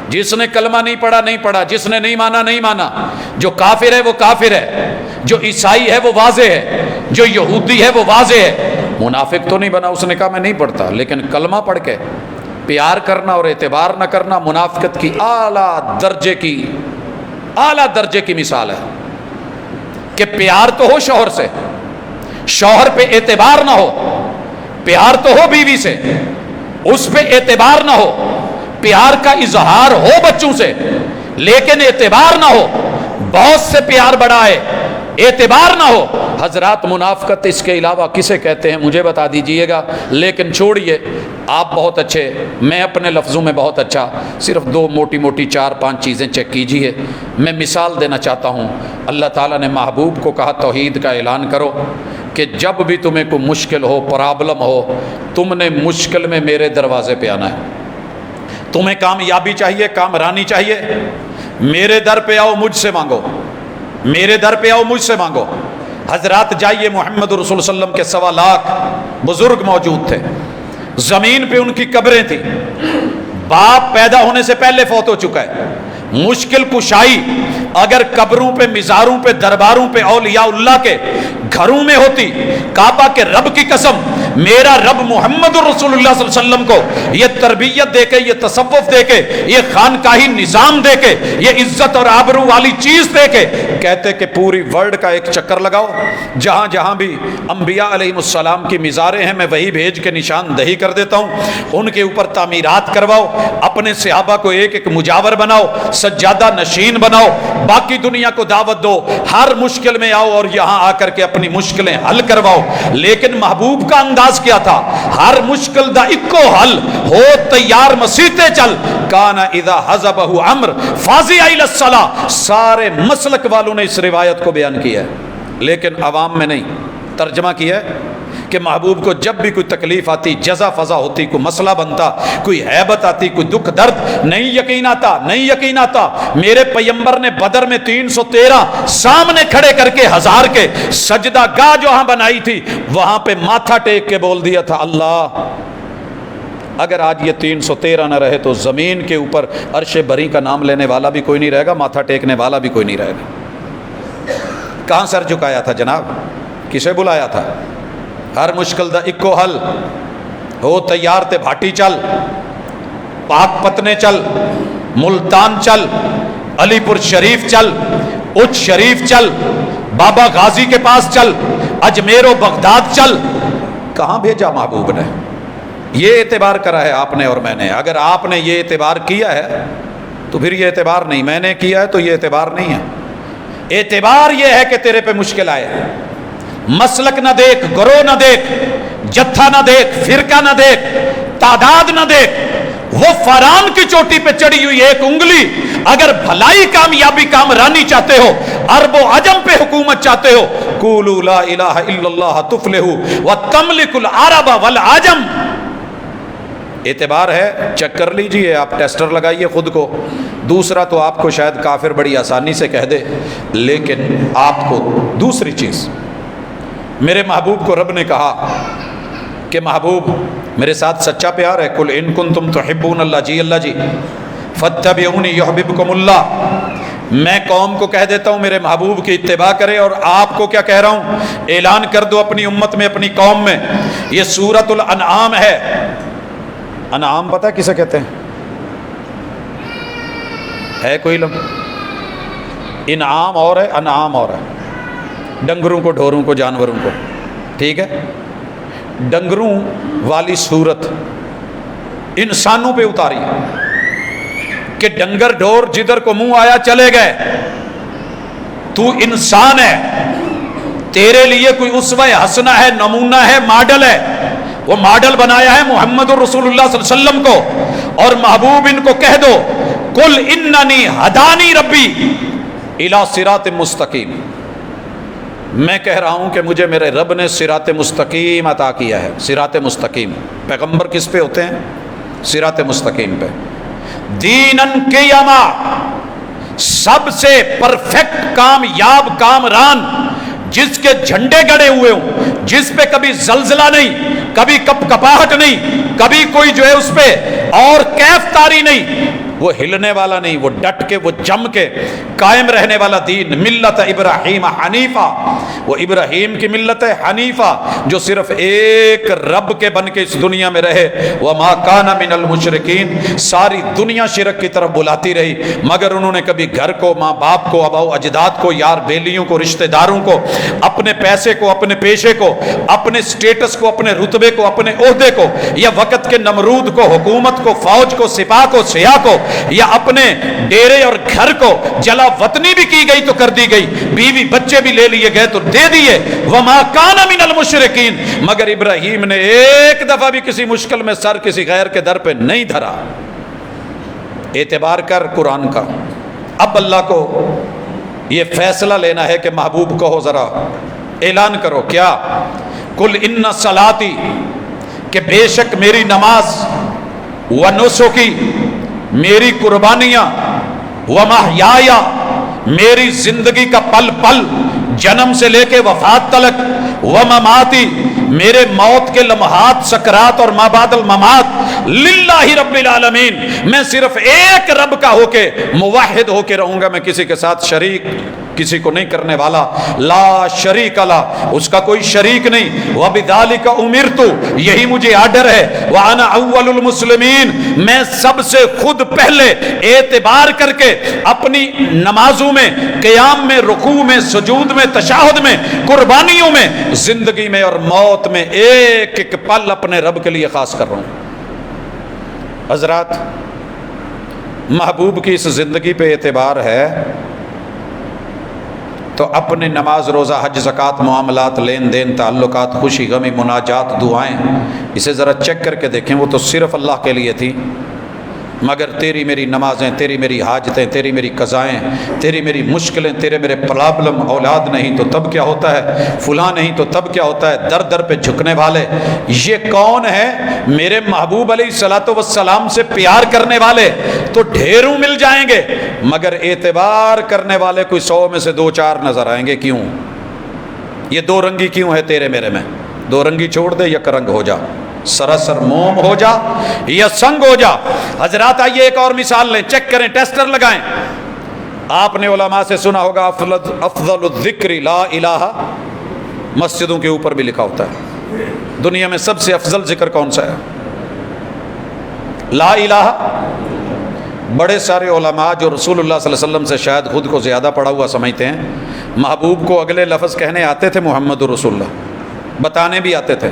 جس نے کلمہ نہیں پڑھا نہیں پڑھا، جس نے نہیں مانا نہیں مانا، جو کافر ہے وہ کافر ہے، جو عیسائی ہے وہ واضح ہے، جو یہودی ہے وہ واضح ہے۔ منافق تو نہیں بنا، اس نے کہا میں نہیں پڑھتا، لیکن کلمہ پڑھ کے پیار کرنا اور اعتبار نہ کرنا منافقت کی اعلیٰ درجے کی مثال ہے۔ کہ پیار تو ہو شوہر سے، شوہر پہ اعتبار نہ ہو، پیار تو ہو بیوی سے، اس پہ اعتبار نہ ہو، پیار کا اظہار ہو بچوں سے، لیکن اعتبار نہ ہو، بہت سے پیار بڑھائے، اعتبار نہ ہو۔ حضرات منافقت اس کے علاوہ کسے کہتے ہیں مجھے بتا دیجئے گا، لیکن چھوڑیے، آپ بہت اچھے، میں اپنے لفظوں میں بہت اچھا، صرف 2 موٹی موٹی 4-5 چیزیں چیک کیجئے۔ میں مثال دینا چاہتا ہوں، اللہ تعالیٰ نے محبوب کو کہا توحید کا اعلان کرو، کہ جب بھی تمہیں کوئی مشکل ہو، پرابلم ہو، تم نے مشکل میں میرے دروازے پہ آنا ہے۔ تمہیں کامیابی چاہیے، کامرانی چاہیے، میرے در پہ آؤ، مجھ سے مانگو، میرے در پہ آؤ، مجھ سے مانگو۔ حضرات جائیے، محمد رسول صلی اللہ علیہ وسلم کے 1.25 لاکھ بزرگ موجود تھے، زمین پہ ان کی قبریں تھیں، باپ پیدا ہونے سے پہلے فوت ہو چکا ہے۔ مشکل کشائی اگر قبروں پہ، مزاروں پہ، درباروں پہ، اولیاء اللہ کے گھروں میں ہوتی، کعبہ کے رب کی قسم، میرا رب محمد رسول اللہ صلی اللہ علیہ وسلم کو یہ تربیت دے کے، یہ تصوف دے کے، یہ خانقاہی نظام دے کے، یہ عزت اور آبرو والی چیز دے کے کہتے کہ پوری ورلڈ کا ایک چکر لگاؤ، جہاں جہاں بھی انبیاء علیہ السلام کی مزاریں ہیں میں وہی بھیج کے نشاندہی کر دیتا ہوں، ان کے اوپر تعمیرات کرواؤ، اپنے صحابہ کو ایک ایک مجاور بناؤ، سجادہ نشین بناؤ، باقی دنیا کو دعوت دو، ہر مشکل میں آؤ اور یہاں آ کر کے اپنی مشکلیں حل کرواؤ۔ لیکن محبوب کا انداز کیا تھا؟ ہر مشکل دا اکو حل ہو تیار مسیتے چل، کانا اذا حزبہ امر فازع الی الصلاۃ۔ سارے مسلک والوں نے اس روایت کو بیان کیا ہے، لیکن عوام میں نہیں۔ ترجمہ کیا ہے کہ محبوب کو جب بھی کوئی تکلیف آتی، جزا فضا ہوتی، کوئی مسئلہ بنتا، کوئی ہیبت آتی، کوئی دکھ درد، نہیں یقین آتا، نہیں یقین آتا۔ میرے پیغمبر نے بدر میں 313 سامنے کھڑے کر کے 1000 کے سجدہ گاہ جہاں بنائی تھی، وہاں پہ ماتھا ٹیک کے بول دیا تھا، اللہ اگر آج یہ 313 نہ رہے تو زمین کے اوپر عرش بری کا نام لینے والا بھی کوئی نہیں رہے گا، ماتھا ٹیکنے والا بھی کوئی نہیں رہے گا۔ کہاں سر جھکایا تھا جناب؟ کسے بلایا تھا؟ ہر مشکل دا اکو حل ہو تیار تے بھاٹی چل، پاک پتنے چل، ملتان چل، علی پور شریف چل، اچ شریف چل، بابا غازی کے پاس چل، اجمیر و بغداد چل۔ کہاں بھیجا محبوب نے؟ یہ اعتبار کرا ہے آپ نے اور میں نے۔ اگر آپ نے یہ اعتبار کیا ہے تو پھر یہ اعتبار نہیں، میں نے کیا ہے تو یہ اعتبار نہیں ہے۔ اعتبار یہ ہے کہ تیرے پہ مشکل آئے، مسلک نہ دیکھ، گروہ نہ دیکھ، جتھا نہ دیکھ، فرقہ نہ دیکھ، تعداد نہ دیکھ، وہ فاران کی چوٹی پہ چڑھی ہوئی ایک انگلی، اگر بھلائی، کامیابی، کامرانی چاہتے ہو، عرب و عجم پہ حکومت چاہتے ہو، قولوا لا الہ الا اللہ تفلحوا وتملک العرب والعجم۔ اعتبار ہے، چیک کر لیجئے، آپ ٹیسٹر لگائیے خود کو۔ دوسرا تو آپ کو شاید کافر بڑی آسانی سے کہہ دے، لیکن آپ کو دوسری چیز، میرے محبوب کو رب نے کہا کہ محبوب میرے ساتھ سچا پیار ہے، قل ان کنتم تحبون اللہ، جی اللہ جی، فاتبعونی یحببکم اللہ۔ میں قوم کو کہہ دیتا ہوں میرے محبوب کی اتباع کرے، اور آپ کو کیا کہہ رہا ہوں؟ اعلان کر دو اپنی امت میں، اپنی قوم میں۔ یہ سورۃ الانعام ہے۔ انعام پتہ کسے کہتے ہیں؟ ہے کوئی لوگ؟ انعام اور ہے، انعام اور ہے، ڈنگروں کو، ڈھوروں کو، جانوروں کو، ٹھیک ہے؟ ڈنگروں والی صورت انسانوں پہ اتاری کہ ڈنگر ڈھور جدھر کو منہ آیا چلے گئے۔ تو انسان ہے، تیرے لیے کوئی اسوہ حسنہ ہے، نمونہ ہے، ماڈل ہے، وہ ماڈل بنایا ہے محمد رسول اللہ صلی اللہ علیہ وسلم کو۔ اور محبوب ان کو کہہ دو، قل اننی ہدانی ربی الی صراط مستقیم، میں کہہ رہا ہوں کہ مجھے میرے رب نے صراط مستقیم عطا کیا ہے۔ صراط مستقیم، پیغمبر کس پہ ہوتے ہیں؟ صراط مستقیم پہ۔ دینن قیما، سب سے پرفیکٹ کامیاب کامران، جس کے جھنڈے گڑے ہوئے ہوں، جس پہ کبھی زلزلہ نہیں، کبھی کپ کپاہٹ نہیں، کبھی کوئی جو ہے اس پہ اور کیف تاری نہیں، وہ ہلنے والا نہیں، وہ ڈٹ کے، وہ جم کے قائم رہنے والا دین، ملت ابراہیم حنیفہ، وہ ابراہیم کی ملت ہے حنیفہ، جو صرف ایک رب کے بن کے اس دنیا میں رہے۔ وما کان من المشرکین، ساری دنیا شرک کی طرف بلاتی رہی، مگر انہوں نے کبھی گھر کو، ماں باپ کو، آباؤ اجداد کو، یار بیلیوں کو، رشتہ داروں کو، اپنے پیسے کو، اپنے پیشے کو، اپنے سٹیٹس کو، اپنے رتبے کو، اپنے عہدے کو، یا وقت کے نمرود کو، حکومت کو، فوج کو، سپاہ کو، سیاہ کو، یا اپنے ڈیرے اور گھر کو جلا وطنی بھی کی گئی تو کر دی گئی، بیوی بچے بھی لے لیے گئے تو دے دیے۔ وما کان من المشرکین، مگر ابراہیم نے ایک دفعہ بھی کسی مشکل میں سر کسی غیر کے در پہ نہیں دھرا۔ اعتبار کر قرآن کا۔ اب اللہ کو یہ فیصلہ لینا ہے کہ محبوب کہو ذرا اعلان کرو کیا؟ کل ان صلاتی، کہ بے شک میری نماز، و نسکی، میری قربانیاں، و محیایا، میری زندگی کا پل پل جنم سے لے کے وفات تلک، و مماتی، میرے موت کے لمحات سکرات اور ما بعد الممات، للہ رب العالمین، میں صرف ایک رب کا ہو کے موحد ہو کے رہوں گا، میں کسی کے ساتھ شریک کسی کو نہیں کرنے والا، لا شریک لہ، اس کا کوئی شریک نہیں، وبذالک امرت، یہی مجھے آرڈر ہے، وانا اول المسلمین، میں سب سے خود پہلے اعتبار کر کے اپنی نمازوں میں، قیام میں، رکوع میں، سجود میں، تشہد میں، قربانیوں میں، زندگی میں اور موت میں ایک ایک پل اپنے رب کے لیے خاص کر رہا ہوں۔ حضرات، محبوب کی اس زندگی پہ اعتبار ہے تو اپنے نماز، روزہ، حج، زکوٰۃ، معاملات، لین دین، تعلقات، خوشی غمی، مناجات، دعائیں، اسے ذرا چیک کر کے دیکھیں، وہ تو صرف اللہ کے لیے تھی، مگر تیری میری نمازیں، تیری میری حاجتیں، تیری میری قضائیں، تیری میری مشکلیں، تیرے میرے پرابلم، اولاد نہیں تو تب کیا ہوتا ہے، فلاں نہیں تو تب کیا ہوتا ہے، در در پہ جھکنے والے، یہ کون ہے؟ میرے محبوب علیہ الصلوۃ والسلام سے پیار کرنے والے تو ڈھیروں مل جائیں گے، مگر اعتبار کرنے والے کوئی 100 میں سے 2-4 نظر آئیں گے۔ کیوں؟ یہ دو رنگی کیوں ہے تیرے میرے میں؟ دو رنگی چھوڑ دے، یک رنگ ہو جا، سراسر موم ہو جا یا سنگ ہو جا۔ حضرات آئیے ایک اور مثال لیں، چیک کریں، ٹیسٹر لگائیں۔ آپ نے علماء سے سنا ہوگا افضل الذکر لا الہ، مسجدوں کے اوپر بھی لکھا ہوتا ہے، دنیا میں سب سے افضل ذکر کون سا ہے؟ لا الہ۔ بڑے سارے علماء جو رسول اللہ صلی اللہ علیہ وسلم سے شاید خود کو زیادہ پڑھا ہوا سمجھتے ہیں، محبوب کو اگلے لفظ کہنے آتے تھے محمد رسول اللہ، بتانے بھی آتے تھے،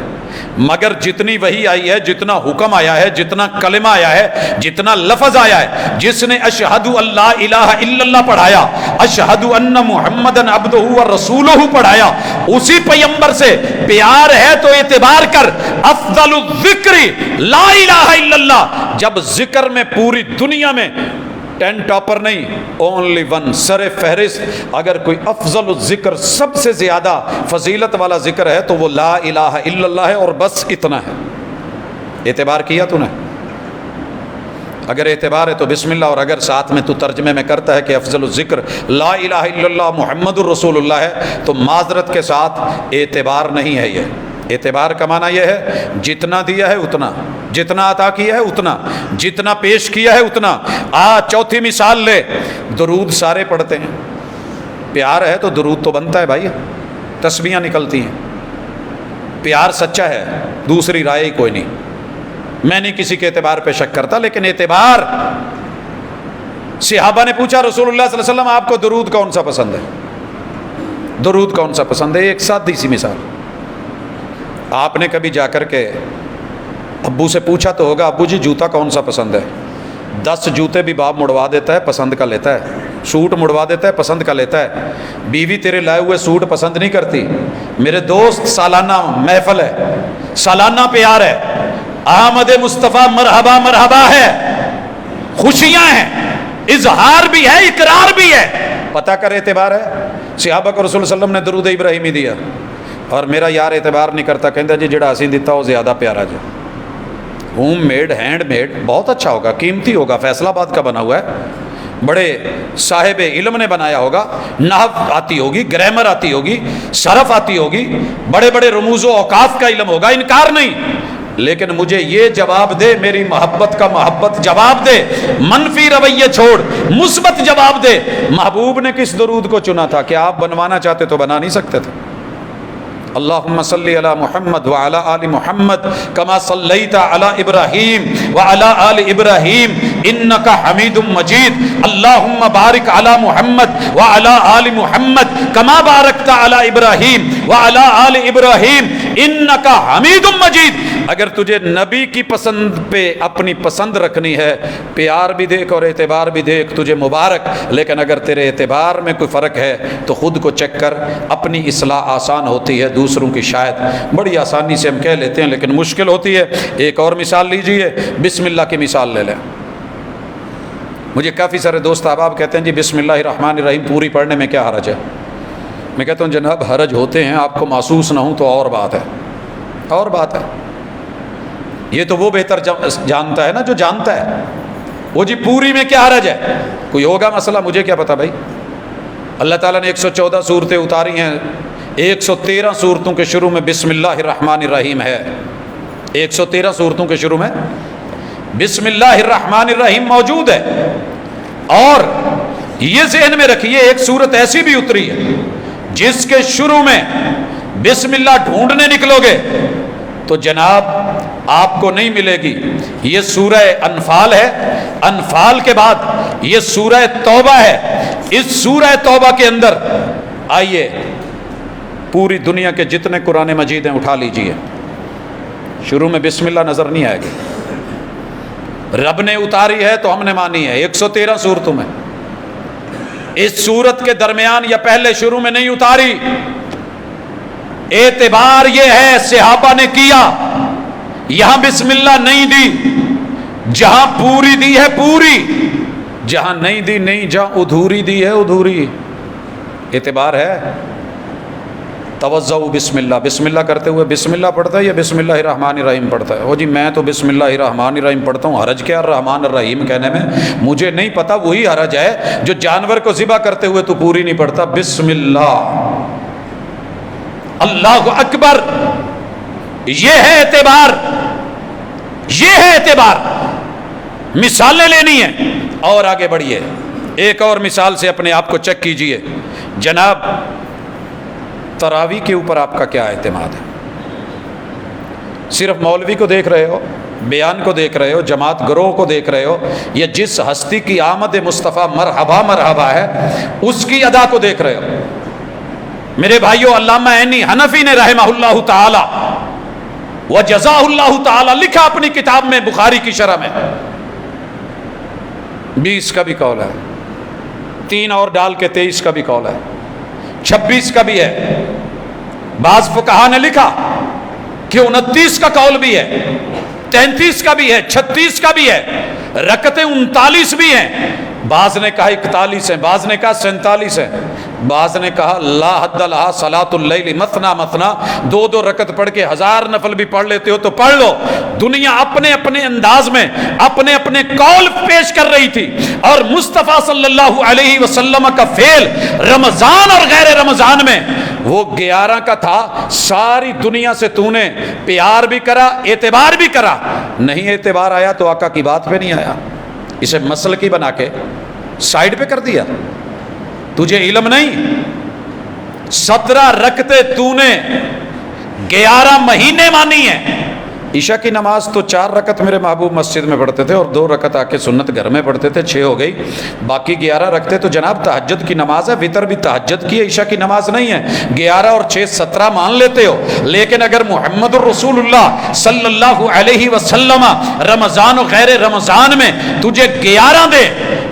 مگر جتنی وحی آئی ہے، جتنا حکم آیا ہے، جتنا کلمہ آیا ہے، جتنا لفظ آیا ہے، جس نے اشہد اللہ الہ الا اللہ پڑھایا، اشہد ان محمدن عبدہ و رسولہ پڑھایا، اسی پیغمبر سے پیار ہے تو اعتبار کر۔ افضل الذکر لا الہ الا اللہ، جب ذکر میں پوری دنیا میں 10 ٹاپر نہیں، اونلی ون، سر فہرست، اگر کوئی افضل الذکر سب سے زیادہ فضیلت والا ذکر ہے تو وہ لا الہ الا اللہ ہے، اور بس اتنا ہے۔ اعتبار کیا تو نے؟ اگر اعتبار ہے تو بسم اللہ، اور اگر ساتھ میں تو ترجمے میں کرتا ہے کہ افضل الذکر لا الہ الا اللہ محمد الرسول اللہ ہے، تو معذرت کے ساتھ اعتبار نہیں ہے۔ یہ اعتبار کا معنی یہ ہے جتنا دیا ہے اتنا، جتنا عطا کیا ہے اتنا، جتنا پیش کیا ہے اتنا۔ چوتھی مثال لے، درود سارے پڑھتے ہیں، پیار ہے تو درود تو بنتا ہے بھائی، تسبیحاں نکلتی ہیں، پیار سچا ہے، دوسری رائے ہی کوئی نہیں۔ میں نہیں کسی کے اعتبار پہ شک کرتا، لیکن اعتبار، صحابہ نے پوچھا رسول اللہ صلی اللہ علیہ وسلم آپ کو درود کون سا پسند ہے؟ درود کون سا پسند ہے؟ ایک سادی سی مثال، آپ نے کبھی جا کر کے ابو سے پوچھا تو ہوگا ابو جی جوتا کون سا پسند ہے؟ 10 جوتے بھی باپ مڑوا دیتا ہے، پسند کا لیتا ہے، سوٹ مڑوا دیتا ہے، پسند کا لیتا ہے، بیوی تیرے لائے ہوئے سوٹ پسند نہیں کرتی۔ میرے دوست، سالانہ محفل ہے، سالانہ پیار ہے، آمد مصطفیٰ مرحبا مرحبا ہے، خوشیاں ہیں، اظہار بھی ہے، اقرار بھی ہے، پتہ کر اعتبار ہے۔ صحابہ کو رسول صلی اللہ علیہ وسلم نے درود ابراہیمی دیا، اور میرا یار اعتبار نہیں کرتا، کہتا جی جڑا اسی دیتا وہ زیادہ پیارا جو ہوم میڈ، ہینڈ میڈ، بہت اچھا ہوگا، قیمتی ہوگا، فیصلہ آباد کا بنا ہوا ہے، بڑے صاحب علم نے بنایا ہوگا، نحو آتی ہوگی، گرامر آتی ہوگی، صرف آتی ہوگی، بڑے بڑے رموز و اوقاف کا علم ہوگا، انکار نہیں، لیکن مجھے یہ جواب دے، میری محبت کا محبت جواب دے، منفی رویے چھوڑ، مثبت جواب دے، محبوب نے کس درود کو چنا تھا؟ کہ آپ بنوانا چاہتے تو بنا نہیں سکتے تھے؟ اللہم صلی علی محمد وعلی آل محمد کما صلیت علی ابراہیم وعلی آل ابراہیم انکا حمید مجید، اللہم بارک علی محمد وعلی آل محمد کما بارکت علی ابراہیم وعلی آل ابراہیم انکا حمید مجید۔ اگر تجھے نبی کی پسند پہ اپنی پسند رکھنی ہے، پیار بھی دیکھ اور اعتبار بھی دیکھ، تجھے مبارک، لیکن اگر تیرے اعتبار میں کوئی فرق ہے تو خود کو چیک کر۔ اپنی اصلاح آسان ہوتی ہے، دوسروں کی شاید بڑی آسانی سے ہم کہہ لیتے ہیں لیکن مشکل ہوتی ہے۔ ایک اور مثال لیجئے، بسم اللہ کی مثال لے لیں۔ مجھے کافی سارے دوست احباب کہتے ہیں جی بسم اللہ الرحمن الرحیم پوری پڑھنے میں کیا حرج ہے؟ میں کہتا ہوں جناب حرج ہوتے ہیں، آپ کو محسوس نہ ہوں تو اور بات ہے، اور بات ہے، یہ تو وہ بہتر جانتا ہے نا جو جانتا ہے۔ وہ جی پوری میں کیا حرج ہے؟ کوئی ہوگا مسئلہ، مجھے کیا پتا بھائی۔ اللہ تعالیٰ نے 114 صورتیں اتاری ہیں، 113 صورتوں کے شروع میں بسم اللہ الرحمن الرحیم ہے، 113 صورتوں کے شروع میں بسم اللہ الرحمن الرحیم موجود ہے۔ اور یہ ذہن میں رکھیے ایک صورت ایسی بھی اتری ہے جس کے شروع میں بسم اللہ ڈھونڈنے نکلو گے تو جناب آپ کو نہیں ملے گی۔ یہ سورہ انفال ہے، انفال کے بعد یہ سورہ توبہ ہے۔ اس سورہ توبہ کے اندر آئیے پوری دنیا کے جتنے قرآن مجید ہیں اٹھا لیجئے، شروع میں بسم اللہ نظر نہیں آئے گی۔ رب نے اتاری ہے تو ہم نے مانی ہے 113 صورتوں میں۔ اس صورت کے درمیان یا پہلے شروع میں نہیں اتاری، اعتبار یہ ہے صحابہ نے کیا، یہاں بسم اللہ نہیں دی، جہاں پوری دی ہے پوری، جہاں نہیں دی نہیں، جہاں ادھوری دی ہے ادھوری، اعتبار ہے۔ توضؤ بسم اللہ، بسم اللہ کرتے ہوئے بسم اللہ پڑھتا ہے یا بسم اللہ الرحمن الرحیم پڑھتا ہے؟ وہ جی میں تو بسم اللہ الرحمن الرحیم پڑھتا ہوں، حرج کیا الرحمن الرحیم کہنے میں؟ مجھے نہیں پتا، وہی حرج ہے جو جانور کو ذبح کرتے ہوئے تو پوری نہیں پڑھتا بسم اللہ، اللہ اکبر۔ یہ ہے اعتبار، یہ ہے اعتبار۔ مثالیں لینی ہیں اور آگے بڑھیے۔ ایک اور مثال سے اپنے آپ کو چیک کیجئے جناب، تراویح کے اوپر آپ کا کیا اعتماد ہے؟ صرف مولوی کو دیکھ رہے ہو، بیان کو دیکھ رہے ہو، جماعت گروہ کو دیکھ رہے ہو، یا جس ہستی کی آمد مصطفیٰ مرحبا مرحبا ہے اس کی ادا کو دیکھ رہے ہو؟ میرے بھائیو، علامہ عینی حنفی نے رحمہ اللہ تعالی وجزاہ اللہ تعالی لکھا اپنی کتاب میں بخاری کی شرح میں، 20 کا بھی قول ہے، 3 اور ڈال کے 23 کا بھی قول ہے، 26 کا بھی ہے، بعض فقہا نے لکھا کہ 29 کا قول بھی ہے، 33 کا بھی ہے، 36 کا بھی ہے، رکعتیں 39 بھی ہیں، بعض نے کہا 41 ہیں، بعض نے کہا 47 ہیں، بعض نے کہا لا حد لہا صلاۃ اللیل مثنا مثنا، 2 رکعت پڑھ کے 1000 نفل بھی پڑھ لیتے ہو تو پڑھ لو۔ دنیا اپنے اپنے انداز میں اپنے اپنے قول پیش کر رہی تھی، اور مصطفیٰ صلی اللہ علیہ وسلم کا فعل رمضان اور غیر رمضان میں وہ 11 کا تھا۔ ساری دنیا سے تو نے پیار بھی کرا، اعتبار بھی کرا، نہیں اعتبار آیا تو آقا کی بات پہ نہیں آیا، اسے مسلکی بنا کے سائیڈ پہ کر دیا۔ تجھے علم نہیں، 17 رکعتیں تو نے 11 مہینے مانی ہیں۔ عشاء کی نماز تو 4 رکعت میرے محبوب مسجد میں پڑھتے تھے، اور 2 رکعت آ کے سنت گھر میں پڑھتے تھے، 6 ہو گئی، باقی 11 رکھتے تو جناب تہجد کی نماز ہے، وتر بھی تہجد کی ہے، عشاء کی نماز نہیں ہے۔ 11 اور 6 17 مان لیتے ہو، لیکن اگر محمد الرسول اللہ صلی اللہ علیہ وسلم رمضان و غیر رمضان میں تجھے 11 دے،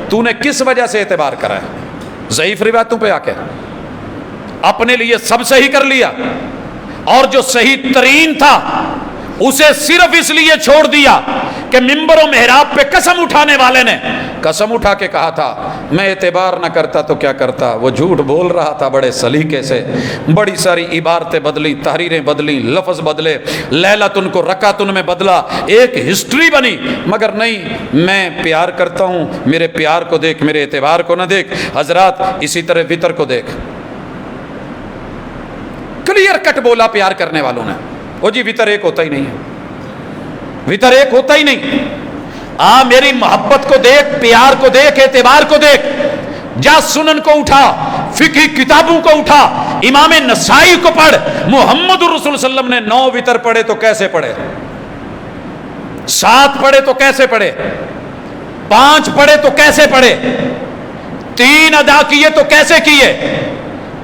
تو نے کس وجہ سے اعتبار کرا ہے؟ ضعیف روایتوں پہ آ کے اپنے لیے سب صحیح کر لیا، اور جو صحیح ترین تھا اسے صرف اس لیے چھوڑ دیا کہ ممبر و محراب پہ قسم اٹھانے والے نے قسم اٹھا کے کہا تھا میں اعتبار نہ کرتا تو کیا کرتا۔ وہ جھوٹ بول رہا تھا بڑے سلیقے سے، بڑی ساری عبارتیں بدلی، تحریریں بدلی، لفظ بدلے، لیلتن کو رکعتن میں بدلا، ایک ہسٹری بنی، مگر نہیں، میں پیار کرتا ہوں، میرے پیار کو دیکھ، میرے اعتبار کو نہ دیکھ۔ حضرات اسی طرح وتر کو دیکھ، کلیئر کٹ بولا پیار کرنے والوں نے، وہ جی وتر ایک ہوتا ہی نہیں ہے، وتر ایک ہوتا ہی نہیں۔ میری محبت کو دیکھ، پیار کو دیکھ، اعتبار کو دیکھ، جا سنن کو اٹھا، فقہ کتابوں کو اٹھا، امام نسائی کو پڑھ، محمد الرسول صلی اللہ علیہ وسلم نے 9 وتر پڑھے تو کیسے پڑھے، 7 پڑھے تو کیسے پڑھے، 5 پڑھے تو کیسے پڑھے، 3 ادا کیے تو کیسے کیے،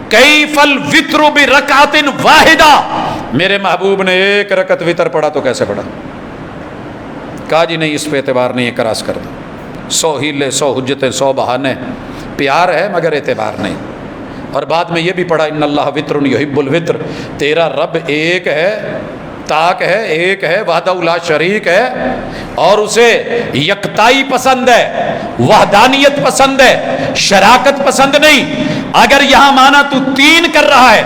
کیف الوتر برکعت واحدہ، میرے محبوب نے 1 رکعت وتر پڑھا تو کیسے پڑھا؟ کہا جی نہیں، اس پہ اعتبار نہیں ہے، کراس کر دو، 100 ہیلے، 100 حجتیں، 100 بہانے، پیار ہے مگر اعتبار نہیں۔ اور بعد میں یہ بھی پڑھا ان اللہ وتر یحب الوتر، تیرا رب ایک ہے، تاک ہے، ایک ہے، وحدہ لا شریک ہے، اور اسے یکتائی پسند ہے، وحدانیت پسند ہے، شراکت پسند نہیں۔ اگر یہاں مانا تو 3 کر رہا ہے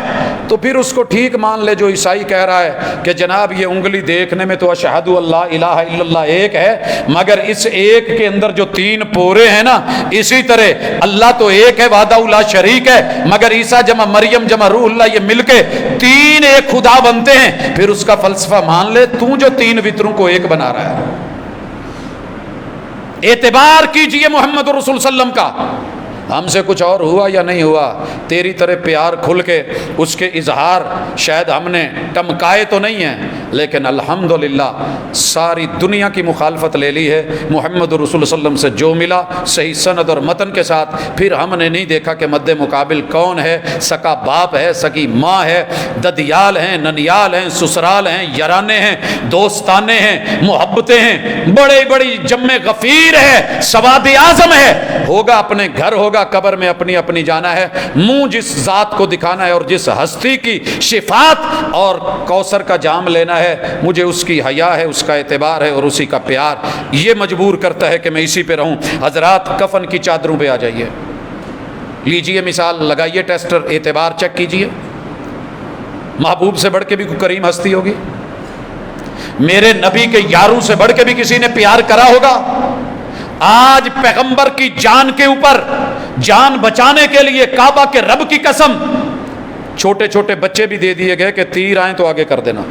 تو پھر اس کو ٹھیک مان لے جو عیسائی کہہ رہا ہے کہ جناب یہ انگلی دیکھنے میں تو اشہد اللہ الہ الا اللہ ایک ہے، مگر اس ایک کے اندر جو 3 پورے ہیں نا، اسی طرح اللہ تو ایک ہے، وحدہ لا شریک ہے، مگر عیسیٰ جمع مریم جمع روح اللہ یہ مل کے 3 ایک خدا بنتے ہیں۔ پھر اس کا فلسفہ مان لے تو جو 3 وطروں کو ایک بنا رہا ہے۔ اعتبار کیجئے محمد رسول صلی اللہ علیہ وسلم کا، ہم سے کچھ اور ہوا یا نہیں ہوا، تیری طرح پیار کھل کے اس کے اظہار شاید ہم نے ٹمکائے تو نہیں ہیں، لیکن الحمدللہ ساری دنیا کی مخالفت لے لی ہے۔ محمد رسول صلی اللہ علیہ وسلم سے جو ملا صحیح سند اور متن کے ساتھ، پھر ہم نے نہیں دیکھا کہ مد مقابل کون ہے، سکا باپ ہے، سکی ماں ہے، ددیال ہیں، ننیال ہیں، سسرال ہیں، یارانے ہیں، دوستانے ہیں، محبتیں ہیں، بڑے بڑی جمع غفیر ہے، سواد اعظم ہے، ہوگا اپنے گھر ہوگا قبر میں اپنی اپنی جانا ہے، منہ جس ذات کو دکھانا ہے اور جس ہستی کی شفاعت اور کوثر کا جام لینا ہے، مجھے اس کی حیا ہے، اس کا اعتبار ہے اور اسی کا پیار یہ مجبور کرتا ہے کہ میں اسی پہ رہوں۔ حضرات کفن کی چادروں پہ آ جائیے، لیجئے مثال، لگائیے ٹیسٹر، اعتبار چیک کیجئے، محبوب سے بڑھ کے بھی کوئی کریم ہستی ہوگی؟ میرے نبی کے یاروں سے بڑھ کے بھی کسی نے پیار کرا ہوگا؟ آج پیغمبر کی جان کے اوپر جان بچانے کے لیے کعبہ کے رب کی قسم چھوٹے چھوٹے بچے بھی دے دیے گئے کہ تیر آئیں تو آگے کر دینا۔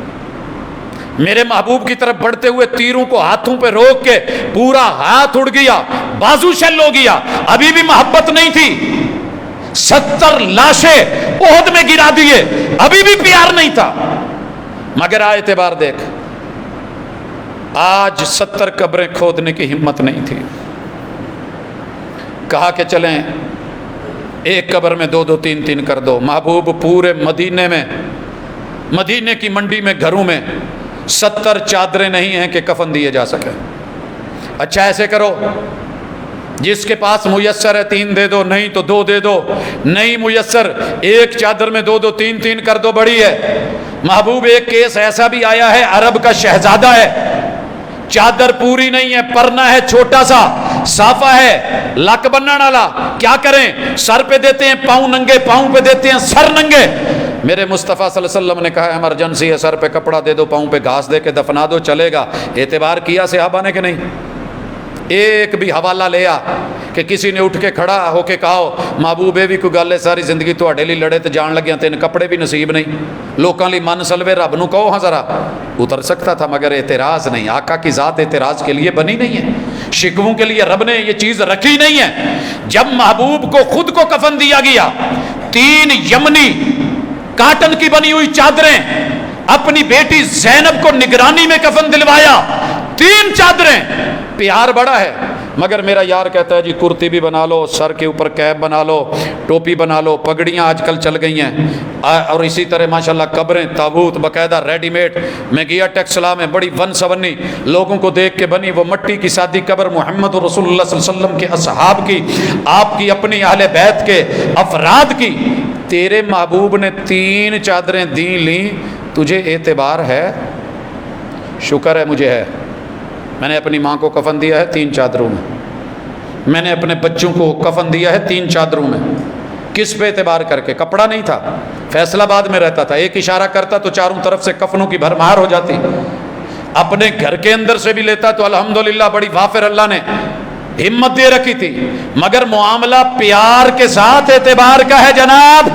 میرے محبوب کی طرف بڑھتے ہوئے تیروں کو ہاتھوں پہ روک کے پورا ہاتھ اڑ گیا، بازو شل ہو گیا، ابھی بھی محبت نہیں تھی۔ 70 لاشیں احد میں گرا دیے، ابھی بھی پیار نہیں تھا، مگر اعتبار دیکھ، آج 70 قبریں کھودنے کی ہمت نہیں تھی، کہا کہ چلیں ایک قبر میں 2 3 کر دو۔ محبوب پورے مدینے میں، مدینے کی منڈی میں، گھروں میں 70 چادریں نہیں ہیں کہ کفن دیے جا سکے۔ اچھا ایسے کرو، جس کے پاس میسر ہے 3 دے دو، نہیں تو 2 دے دو، نہیں میسر ایک چادر میں 2 3 کر دو، بڑی ہے۔ محبوب ایک کیس ایسا بھی آیا ہے، عرب کا شہزادہ ہے، چادر پوری نہیں ہے، پرنا ہے چھوٹا سا، صافہ ہے، لک بننے والا، کیا کریں؟ سر پہ دیتے ہیں پاؤں ننگے، پاؤں پہ دیتے ہیں سر ننگے۔ میرے مصطفیٰ صلی اللہ علیہ وسلم نے کہا ہے ایمرجنسی ہے، سر پہ کپڑا دے دو، پاؤں پہ گھاس دے کے دفنا دو، چلے گا۔ اعتبار کیا صحابہ نے کہ نہیں؟ ایک بھی حوالہ لیا کہ کسی نے اٹھ کے کھڑا ہو کے کہا محبوب بھی کوئی گل ہے ساری زندگی تواڈے لئی لڑے تے جان لگیا تین کپڑے بھی نصیب نہیں، لوکاں لئی من سلوے، رب نو کہو ہاں ذرا۔ اتر سکتا تھا مگر اعتراض نہیں، آقا کی ذات اعتراض کے لیے بنی نہیں ہے، شکووں کے لیے رب نے یہ چیز رکھی نہیں ہے۔ جب محبوب کو خود کو کفن دیا گیا، 3 یمنی کاٹن کی بنی ہوئی چادریں، اپنی بیٹی زینب کو نگرانی میں کفن دلوایا، 3 چادریں، پیار بڑا ہے۔ مگر میرا یار کہتا ہے جی کرتی بھی بنا لو، سر کے اوپر کیپ بنا لو، ٹوپی بنا لو، پگڑیاں آج کل چل گئی ہیں، اور اسی طرح ماشاءاللہ قبریں تابوت باقاعدہ ریڈی میڈ۔ میں گیا ٹیکسلا میں، بڑی ون سونی لوگوں کو دیکھ کے بنی وہ مٹی کی سادی قبر محمد رسول اللہ صلی اللہ علیہ وسلم کے اصحاب کی، آپ کی اپنی اہل بیت کے افراد کی۔ تیرے محبوب نے 3 چادریں دی لیں، تجھے اعتبار ہے؟ شکر ہے مجھے ہے، میں نے اپنی ماں کو کفن دیا ہے 3 چادروں میں، میں نے اپنے بچوں کو کفن دیا ہے 3 چادروں میں۔ کس پہ اعتبار کر کے؟ کپڑا نہیں تھا، فیصل آباد میں رہتا تھا، ایک اشارہ کرتا تو چاروں طرف سے کفنوں کی بھرمار ہو جاتی، اپنے گھر کے اندر سے بھی لیتا تو الحمدللہ بڑی وافر اللہ نے ہمت دے رکھی تھی۔ مگر معاملہ پیار کے ساتھ اعتبار کا ہے جناب،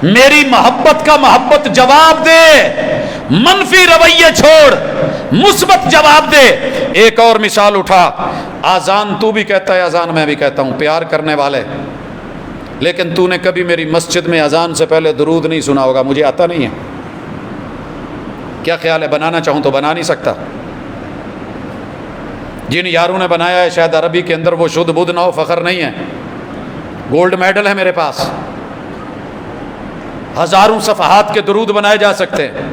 میری محبت کا محبت جواب دے، منفی رویے چھوڑ، مثبت جواب دے۔ ایک اور مثال اٹھا، آزان تو بھی کہتا ہے، آزان میں بھی کہتا ہوں، پیار کرنے والے، لیکن تو نے کبھی میری مسجد میں اذان سے پہلے درود نہیں سنا ہوگا، مجھے آتا نہیں ہے۔ کیا خیال ہے؟ بنانا چاہوں تو بنا نہیں سکتا۔ جن یاروں نے بنایا ہے شاید عربی کے اندر وہ شدھ بدھ نہ ہو، فخر نہیں ہے، گولڈ میڈل ہے میرے پاس، ہزاروں صفحات کے درود بنائے جا سکتے ہیں،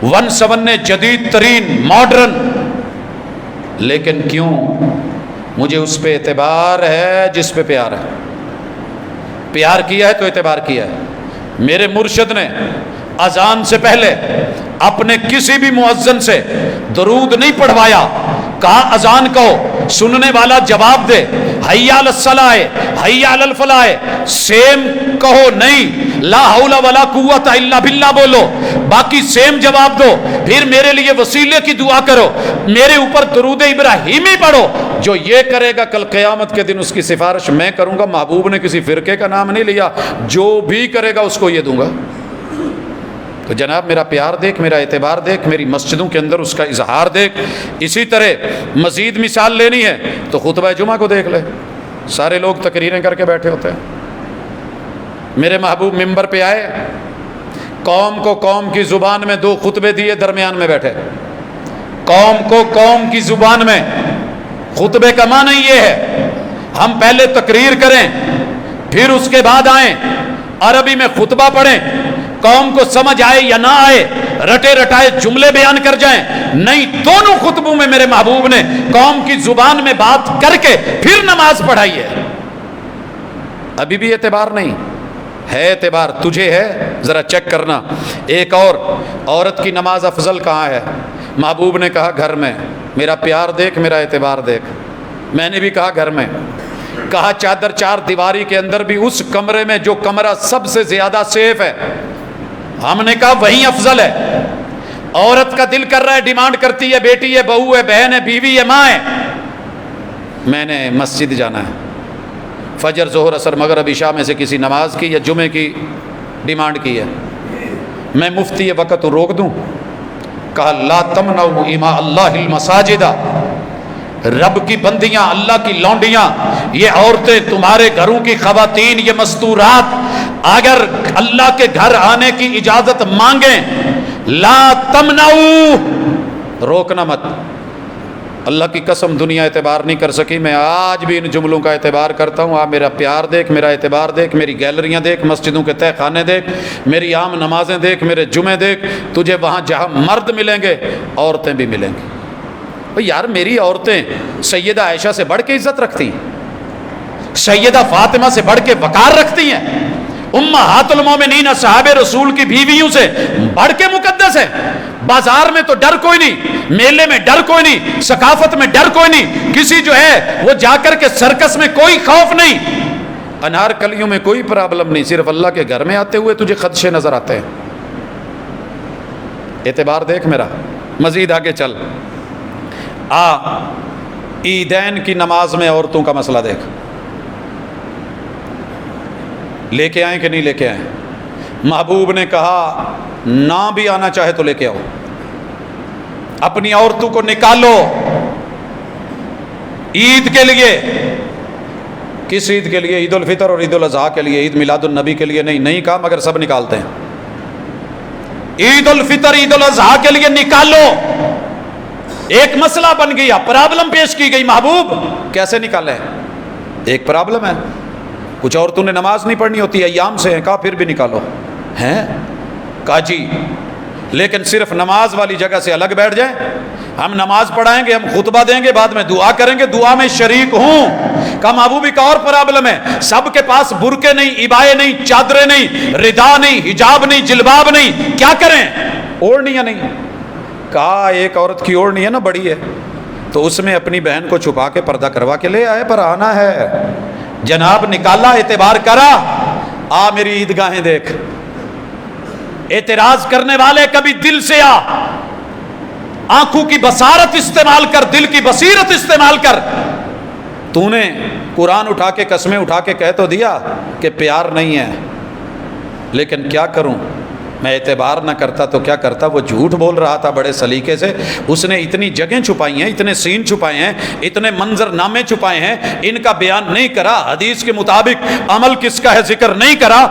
1 جدید ترین ماڈرن، لیکن کیوں؟ مجھے اس پہ اعتبار ہے جس پہ پیار ہے، پیار کیا ہے تو اعتبار کیا ہے۔ میرے مرشد نے اذان سے پہلے اپنے کسی بھی مؤذن سے درود نہیں پڑھوایا، کہا اذان کہو، سننے والا جواب دے، حی علی الصلاۃ حی علی الفلاح، سیم کہو نہیں، لا حول ولا قوت الا باللہ بولو، باقی سیم جواب دو، پھر میرے لیے وسیلے کی دعا کرو، میرے اوپر درود ابراہیمی پڑھو، جو یہ کرے گا کل قیامت کے دن اس کی سفارش میں کروں گا۔ محبوب نے کسی فرقے کا نام نہیں لیا، جو بھی کرے گا اس کو یہ دوں گا۔ تو جناب میرا پیار دیکھ، میرا اعتبار دیکھ، میری مسجدوں کے اندر اس کا اظہار دیکھ۔ اسی طرح مزید مثال لینی ہے تو خطبہ جمعہ کو دیکھ لے، سارے لوگ تقریریں کر کے بیٹھے ہوتے ہیں۔ میرے محبوب ممبر پہ آئے، قوم کو قوم کی زبان میں 2 خطبے دیے، درمیان میں بیٹھے۔ قوم کو قوم کی زبان میں، خطبے کا معنی یہ ہے ہم پہلے تقریر کریں، پھر اس کے بعد آئیں عربی میں خطبہ پڑھیں، قوم کو سمجھ آئے یا نہ آئے، رٹے رٹائے جملے بیان کر جائیں، نہیں، دونوں خطبوں میں میرے محبوب نے قوم کی زبان میں بات کر کے پھر نماز پڑھائی ہے۔ ابھی بھی اعتبار نہیں ہے، اعتبار تجھے ہے، ذرا چیک کرنا۔ ایک اور، عورت کی نماز افضل کہاں ہے؟ محبوب نے کہا گھر میں۔ میرا پیار دیکھ، میرا اعتبار دیکھ، میں نے بھی کہا گھر میں، کہا چادر 4 دیواری کے اندر بھی اس کمرے میں جو کمرہ سب سے زیادہ سیف ہے، ہم نے کہا وہیں افضل ہے۔ عورت کا دل کر رہا ہے، ڈیمانڈ کرتی ہے، بیٹی ہے، بہو ہے، بہن ہے، بیوی ہے، ماں ہے، میں نے مسجد جانا ہے، فجر ظہر عصر مغرب عشاء میں سے کسی نماز کی یا جمعے کی ڈیمانڈ کی ہے، میں مفتی وقت روک دوں؟ کہا لا تمنعوا اماء اللہ المساجد، رب کی بندیاں، اللہ کی لونڈیاں، یہ عورتیں، تمہارے گھروں کی خواتین، یہ مستورات اگر اللہ کے گھر آنے کی اجازت مانگیں، لا تمنعوا، روکنا مت۔ اللہ کی قسم دنیا اعتبار نہیں کر سکی، میں آج بھی ان جملوں کا اعتبار کرتا ہوں۔ آپ میرا پیار دیکھ، میرا اعتبار دیکھ، میری گیلریاں دیکھ، مسجدوں کے تہہ خانے دیکھ، میری عام نمازیں دیکھ، میرے جمعے دیکھ، تجھے وہاں جہاں مرد ملیں گے عورتیں بھی ملیں گی۔ بھئی یار میری عورتیں سیدہ عائشہ سے بڑھ کے عزت رکھتی ہیں، سیدہ فاطمہ سے بڑھ کے وقار رکھتی ہیں، امہات المومنین صحابہ رسول کی بیویوں سے بڑھ کے مقدس ہے۔ بازار میں تو ڈر کوئی نہیں، میلے میں ڈر کوئی نہیں، ثقافت میں ڈر کوئی نہیں، کسی جو ہے وہ جا کر کے سرکس میں کوئی خوف نہیں، انار کلیوں میں کوئی پرابلم نہیں، صرف اللہ کے گھر میں آتے ہوئے تجھے خدشے نظر آتے ہیں۔ اعتبار دیکھ میرا، مزید آگے چل، عیدین کی نماز میں عورتوں کا مسئلہ دیکھ، لے کے آئیں کہ نہیں لے کے آئیں؟ محبوب نے کہا نہ بھی آنا چاہے تو لے کے آؤ، اپنی عورتوں کو نکالو عید کے لیے۔ کس عید کے لیے؟ عید الفطر اور عید الاضحیٰ کے لیے، عید میلاد النبی کے لیے نہیں کہا، مگر سب نکالتے ہیں۔ عید الفطر عید الاضحیٰ کے لیے نکالو، ایک مسئلہ بن گیا، پرابلم پیش کی گئی، محبوب کیسے نکالیں؟ ایک پرابلم ہے، کچھ عورتوں نے نماز نہیں پڑھنی ہوتی، ایام سے ہیں، کہا پھر بھی نکالو ہیں، کہا جی لیکن صرف نماز والی جگہ سے الگ بیٹھ جائیں، ہم نماز پڑھائیں گے، ہم خطبہ دیں گے، بعد میں دعا کریں گے، دعا میں شریک ہوں۔ کہا محبوب ایک اور پرابلم ہے، سب کے پاس برقعے نہیں، عبائے نہیں، چادریں نہیں، ردا نہیں، حجاب نہیں، جلباب نہیں، کیا کریں؟ اوڑھنیاں نہیں۔ کہا ایک عورت کی اوڑھنی ہے نا بڑی ہے، تو اس میں اپنی بہن کو چھپا کے پردہ کروا کے لے آئے، پر آنا ہے جناب، نکالا، اعتبار کرا، آ میری عیدگاہیں دیکھ۔ اعتراض کرنے والے کبھی دل سے آ، آنکھوں کی بصارت استعمال کر، دل کی بصیرت استعمال کر۔ تو نے قرآن اٹھا کے، قسمیں اٹھا کے کہہ تو دیا کہ پیار نہیں ہے، لیکن کیا کروں، میں اعتبار نہ کرتا تو کیا کرتا؟ وہ جھوٹ بول رہا تھا بڑے سلیقے سے، اس نے اتنی جگہیں چھپائی ہیں، اتنے سین چھپائے ہیں، اتنے منظر نامے چھپائے ہیں، ان کا بیان نہیں کرا، حدیث کے مطابق عمل کس کا ہے ذکر نہیں کرا۔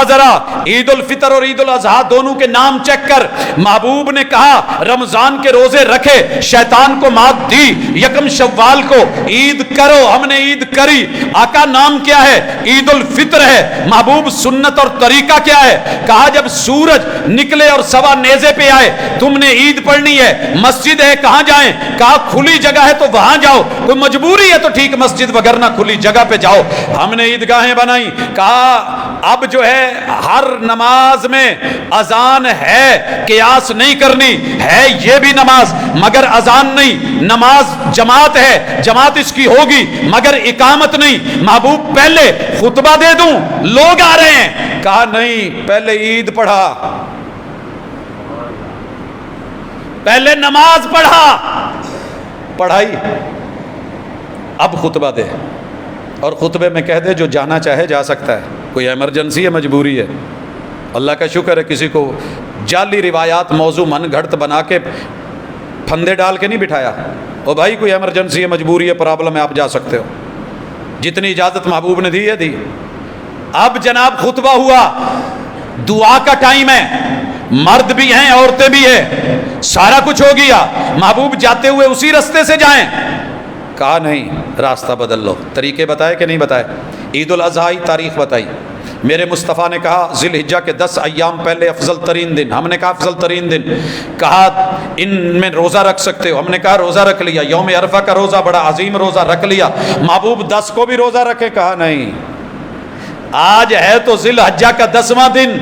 ذرا عید الفطر اور عید الاضحیٰ دونوں کے نام چیک کر۔ محبوب نے کہا رمضان کے روزے رکھے، شیطان کو مات دی، یکم شوال کو عید کرو، ہم نے عید کری۔ آقا نام کیا ہے؟ عید الفطر ہے۔ محبوب سنت اور طریقہ کیا ہے؟ کہا جب سورج نکلے اور سوا نیزے پہ آئے، تم نے عید پڑھنی ہے، مسجد ہے، کہاں جائیں؟ کہا کھلی جگہ ہے تو وہاں جاؤ، کوئی مجبوری ہے تو ٹھیک مسجد، وگرنہ کھلی جگہ پہ جاؤ۔ ہم نے عیدگاہیں بنائی، کہا اب جو ہے ہر نماز میں اذان ہے، قیاس نہیں کرنی ہے، یہ بھی نماز مگر اذان نہیں، نماز جماعت ہے، جماعت اس کی ہوگی مگر اقامت نہیں، محبوب پہلے خطبہ دے دوں، لوگ آ رہے ہیں، کہا نہیں، پہلے عید پڑھا، پہلے نماز پڑھائی، اب خطبہ دے، اور خطبے میں کہہ دے جو جانا چاہے جا سکتا ہے، کوئی ایمرجنسی ہے، مجبوری ہے، اللہ کا شکر ہے کسی کو جعلی روایات موضوع من گھڑت بنا کے پھندے ڈال کے نہیں بٹھایا، او بھائی کوئی ایمرجنسی ہے، مجبوری ہے، پرابلم ہے، آپ جا سکتے ہو، جتنی اجازت محبوب نے دی ہے دی۔ اب جناب خطبہ ہوا، دعا کا ٹائم ہے، مرد بھی ہیں عورتیں بھی ہیں، سارا کچھ ہو گیا، محبوب جاتے ہوئے اسی راستے سے جائیں، کہا نہیں، راستہ بدل لو، طریقے بتائے کہ نہیں بتائے، عید الاضحیٰ تاریخ بتائی، میرے مصطفیٰ نے کہا ذی الحجہ کے 10 ایام پہلے افضل ترین دن، ہم نے کہا افضل ترین دن، کہا ان میں روزہ رکھ سکتے ہو، ہم نے کہا روزہ رکھ لیا، یوم عرفہ کا روزہ بڑا عظیم روزہ رکھ لیا، محبوب 10 کو بھی روزہ رکھے، کہا نہیں، آج ہے تو ذی الحجہ کا 10واں دن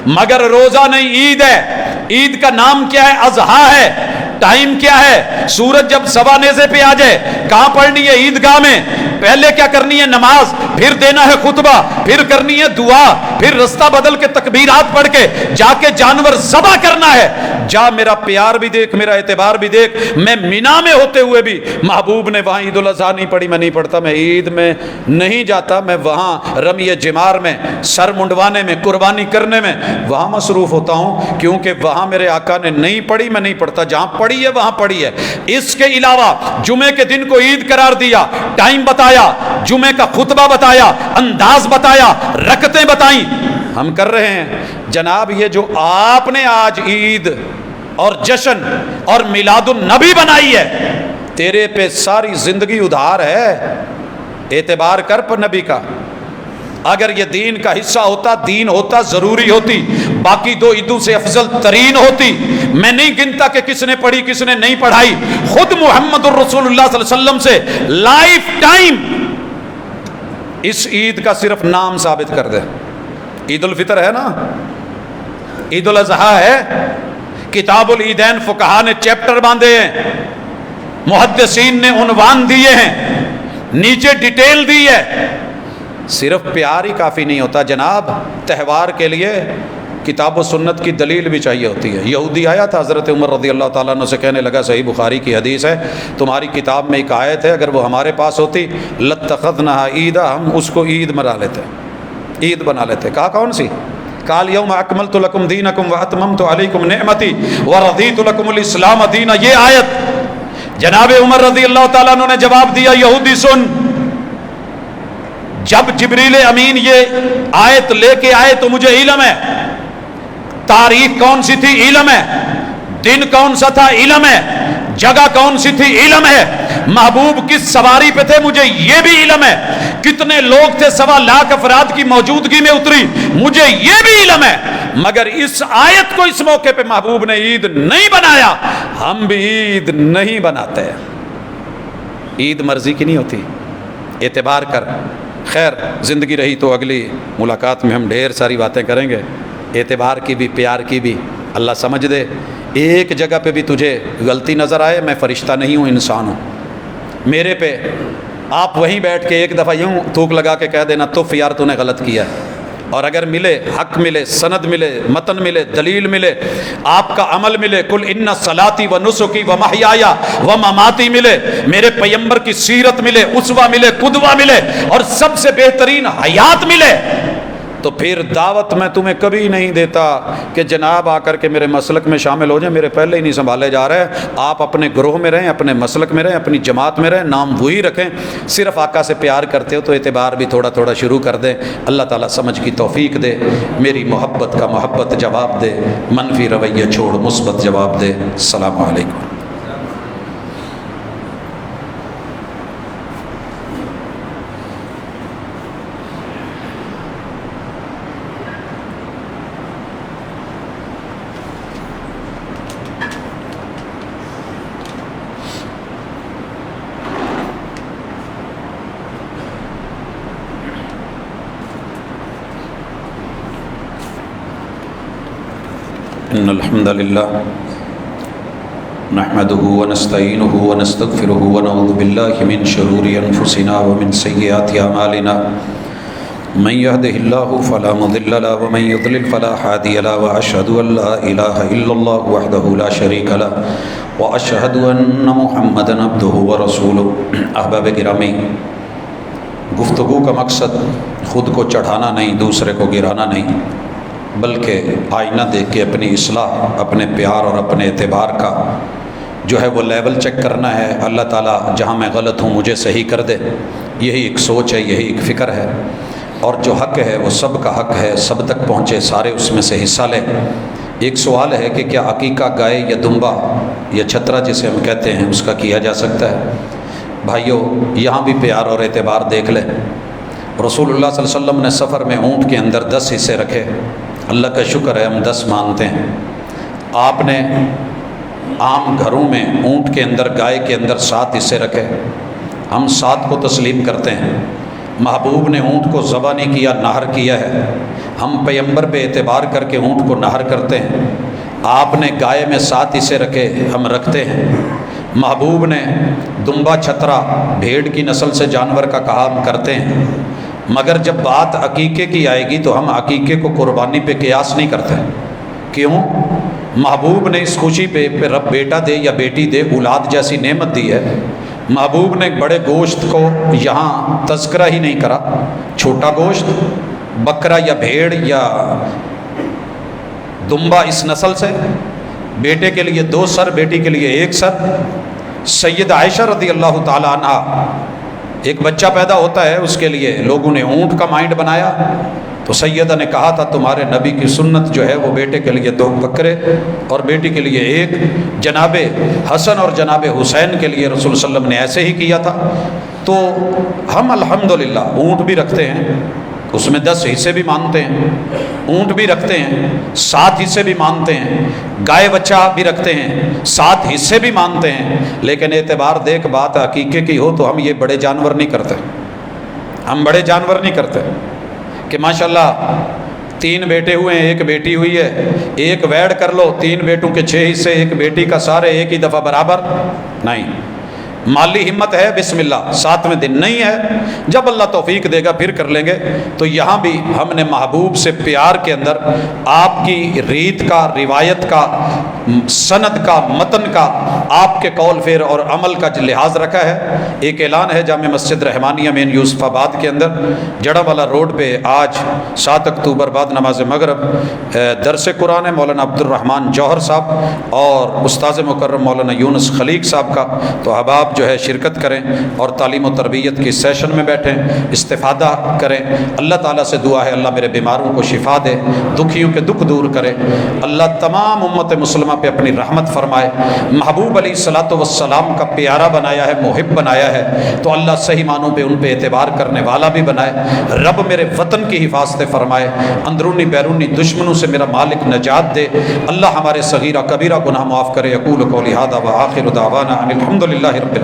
مگر روزہ نہیں، عید ہے، عید کا نام کیا ہے، اضحیٰ ہے، ٹائم کیا ہے، سورج جب سوا نیزے پہ آ جائے، کہاں پڑھنی ہے، عیدگاہ میں، پہلے کیا کرنی ہے، نماز، پھر دینا ہے خطبہ، پھر کرنی ہے دعا، پھر رستہ بدل کے تکبیرات پڑھ کے جا کے جانور ذبح کرنا ہے، جا میرا پیار بھی دیکھ، میرا اعتبار بھی دیکھ، میں مینا میں ہوتے ہوئے بھی محبوب نے وہاں عید الاضحیٰ نہیں پڑھی، میں نہیں پڑھتا، میں عید میں نہیں جاتا، میں وہاں رمی جمار میں، سر منڈوانے میں، قربانی کرنے میں وہاں مصروف ہوتا ہوں، کیونکہ وہاں میرے آقا نے نہیں پڑھی، میں نہیں پڑھتا، جہاں پڑھی ہے وہاں پڑھی ہے۔ اس کے علاوہ جمعے کے دن کو عید قرار دیا، ٹائم بتایا، جمعے کا خطبہ بتایا، انداز بتایا، رکعتیں بتائیں، ہم کر رہے ہیں۔ جناب یہ جو آپ نے آج عید اور جشن اور میلاد النبی بنائی ہے، تیرے پہ ساری زندگی ادھار ہے، اعتبار کر پر نبی کا، اگر یہ دین کا حصہ ہوتا، دین ہوتا، ضروری ہوتی، باقی 2 عیدوں سے افضل ترین ہوتی، میں نہیں گنتا کہ کس نے پڑھی کس نے نہیں پڑھائی، خود محمد الرسول اللہ صلی اللہ علیہ وسلم سے لائف ٹائم اس عید کا صرف نام ثابت کر دے، عید الفطر ہے نا، عید الاضحیٰ ہے، کتاب العیدین فقہا نے چیپٹر باندھے ہیں، محدثین نے عنوان دیے ہیں، نیچے ڈیٹیل دی ہے، صرف پیار ہی کافی نہیں ہوتا جناب، تہوار کے لیے کتاب و سنت کی دلیل بھی چاہیے ہوتی ہے۔ یہودی آیا تھا حضرت عمر رضی اللہ تعالیٰ عنہ سے، کہنے لگا صحیح بخاری کی حدیث ہے، تمہاری کتاب میں ایک آیت ہے، اگر وہ ہمارے پاس ہوتی لَاتَّخَذْنَهَا عیدا، ہم اس کو عید بنا لیتے، عید بنا لیتے۔ کہا کون سی؟ قال یوم اکملت لکم دینکم واتممت علیکم نعمتی ورضیت لکم الاسلام دینا، یہ آیت جناب عمر رضی اللہ تعالیٰ عنہ نے جواب دیا، یہودی سن، جب جبریل امین یہ آیت لے کے آئے تو مجھے علم ہے، تاریخ کون سی تھی علم ہے، دن کون سا تھا علم ہے، جگہ کون سی تھی علم ہے، محبوب کس سواری پہ تھے مجھے یہ بھی علم ہے، کتنے لوگ تھے 1.25 لاکھ افراد کی موجودگی میں اتری مجھے یہ بھی علم ہے، مگر اس آیت کو اس موقع پہ محبوب نے عید نہیں بنایا، ہم بھی عید نہیں بناتے، عید مرضی کی نہیں ہوتی، اعتبار کر۔ خیر زندگی رہی تو اگلی ملاقات میں ہم ڈھیر ساری باتیں کریں گے، اعتبار کی بھی، پیار کی بھی، اللہ سمجھ دے۔ ایک جگہ پہ بھی تجھے غلطی نظر آئے، میں فرشتہ نہیں ہوں، انسان ہوں، میرے پہ آپ وہیں بیٹھ کے ایک دفعہ یوں تھوک لگا کے کہہ دینا تف یار تو نے غلط کیا ہے، اور اگر ملے حق ملے، سند ملے، متن ملے، دلیل ملے، آپ کا عمل ملے، قل ان صلاتی و نسکی و محیای و مماتی ملے، میرے پیغمبر کی سیرت ملے، اسوہ ملے، قدوہ ملے، اور سب سے بہترین حیات ملے، تو پھر دعوت میں تمہیں کبھی نہیں دیتا کہ جناب آ کر کے میرے مسلک میں شامل ہو جائیں، میرے پہلے ہی نہیں سنبھالے جا رہے، آپ اپنے گروہ میں رہیں، اپنے مسلک میں رہیں، اپنی جماعت میں رہیں، نام وہی رکھیں، صرف آقا سے پیار کرتے ہو تو اعتبار بھی تھوڑا تھوڑا شروع کر دیں، اللہ تعالیٰ سمجھ کی توفیق دے، میری محبت کا محبت جواب دے، منفی رویہ چھوڑ مثبت جواب دے۔ السلام علیکم۔ إن الحمد لله نحمده ونستعينه ونستغفره ونعوذ بالله من شرور أنفسنا ومن سيئات أعمالنا من يهده الله فلا مضل له ومن يضلل فلا هادي له وأشهد أن لا إله إلا الله وحده لا شريك له وأشهد أن محمدا عبده ورسوله. احباب گرامی، گفتگو کا مقصد خود کو چڑھانا نہیں، دوسرے کو گرانا نہیں، بلکہ آئینہ دیکھ کے اپنی اصلاح، اپنے پیار اور اپنے اعتبار کا جو ہے وہ لیول چیک کرنا ہے. اللہ تعالیٰ جہاں میں غلط ہوں مجھے صحیح کر دے، یہی ایک سوچ ہے، یہی ایک فکر ہے. اور جو حق ہے وہ سب کا حق ہے، سب تک پہنچے، سارے اس میں سے حصہ لیں. ایک سوال ہے کہ کیا عقیقہ گائے یا دمبا یا چھترا جسے ہم کہتے ہیں اس کا کیا جا سکتا ہے؟ بھائیو، یہاں بھی پیار اور اعتبار دیکھ لیں. رسول اللہ صلی اللہ علیہ وسلم نے سفر میں اونٹ کے اندر 10 حصے رکھے. اللہ کا شکر ہے ہم 10 مانتے ہیں. آپ نے عام گھروں میں اونٹ کے اندر، گائے کے اندر 7 حصے رکھے. ہم 7 کو تسلیم کرتے ہیں. محبوب نے اونٹ کو ذبح نہیں کیا، نہر کیا ہے. ہم پیغمبر پہ اعتبار کر کے اونٹ کو نہر کرتے ہیں. آپ نے گائے میں 7 حصے رکھے، ہم رکھتے ہیں. محبوب نے دمبا، چھترا، بھیڑ کی نسل سے جانور کا کہا، ہم کرتے ہیں. مگر جب بات عقیقے کی آئے گی تو ہم عقیقے کو قربانی پہ قیاس نہیں کرتے. کیوں؟ محبوب نے اس خوشی پہ رب بیٹا دے یا بیٹی دے، اولاد جیسی نعمت دی ہے. محبوب نے بڑے گوشت کو یہاں تذکرہ ہی نہیں کرا. چھوٹا گوشت، بکرا یا بھیڑ یا دمبا اس نسل سے، بیٹے کے لیے 2 سر، بیٹی کے لیے 1 سر. سید عائشہ رضی اللہ تعالی عنہ، ایک بچہ پیدا ہوتا ہے، اس کے لیے لوگوں نے اونٹ کا مائنڈ بنایا. تو سیدہ نے کہا تھا تمہارے نبی کی سنت جو ہے وہ بیٹے کے لیے 2 بکرے اور بیٹی کے لیے 1. جناب حسن اور جناب حسین کے لیے رسول صلی اللہ علیہ وسلم نے ایسے ہی کیا تھا. تو ہم الحمدللہ اونٹ بھی رکھتے ہیں، اس میں 10 حصے بھی مانتے ہیں. اونٹ بھی رکھتے ہیں، 7 حصے بھی مانتے ہیں. گائے بچہ بھی رکھتے ہیں، 7 حصے بھی مانتے ہیں. لیکن اعتبار دیکھ بات عقیقے کی ہو تو ہم یہ بڑے جانور نہیں کرتے. ہم بڑے جانور نہیں کرتے کہ ماشاءاللہ 3 بیٹے ہوئے ہیں، 1 بیٹی ہوئی ہے، 1 ویڈ کر لو، 3 بیٹوں کے 6 حصے، 1 بیٹی کا سارے ایک ہی دفعہ برابر نہیں. مالی ہمت ہے بسم اللہ، 7ویں دن نہیں ہے، جب اللہ توفیق دے گا پھر کر لیں گے. تو یہاں بھی ہم نے محبوب سے پیار کے اندر آپ کی ریت کا، روایت کا، سند کا، متن کا، آپ کے قول فعل اور عمل کا لحاظ رکھا ہے. ایک اعلان ہے جامع مسجد رحمانیہ مین یوسف آباد کے اندر جڑا والا روڈ پہ آج 7 اکتوبر بعد نماز مغرب درس قرآن ہے مولانا عبد الرحمن جوہر صاحب اور استاذ مکرم مولانا یونس خلیق صاحب کا. تو احباب جو ہے شرکت کریں اور تعلیم و تربیت کی سیشن میں بیٹھیں، استفادہ کریں. اللہ تعالیٰ سے دعا ہے اللہ میرے بیماروں کو شفا دے، دکھیوں کے دکھ دور کرے. اللہ تمام امت مسلمہ پہ اپنی رحمت فرمائے. محبوب علیہ الصلوۃ والسلام کا پیارا بنایا ہے، محب بنایا ہے، تو اللہ صحیح معنوں پہ ان پہ اعتبار کرنے والا بھی بنائے. رب میرے وطن کی حفاظت فرمائے، اندرونی بیرونی دشمنوں سے میرا مالک نجات دے. اللہ ہمارے صغیرہ کبیرہ گناہ معاف کرے. اقول قولی ھذا وآخر دعوانا ان الحمد للہ رب العالمین.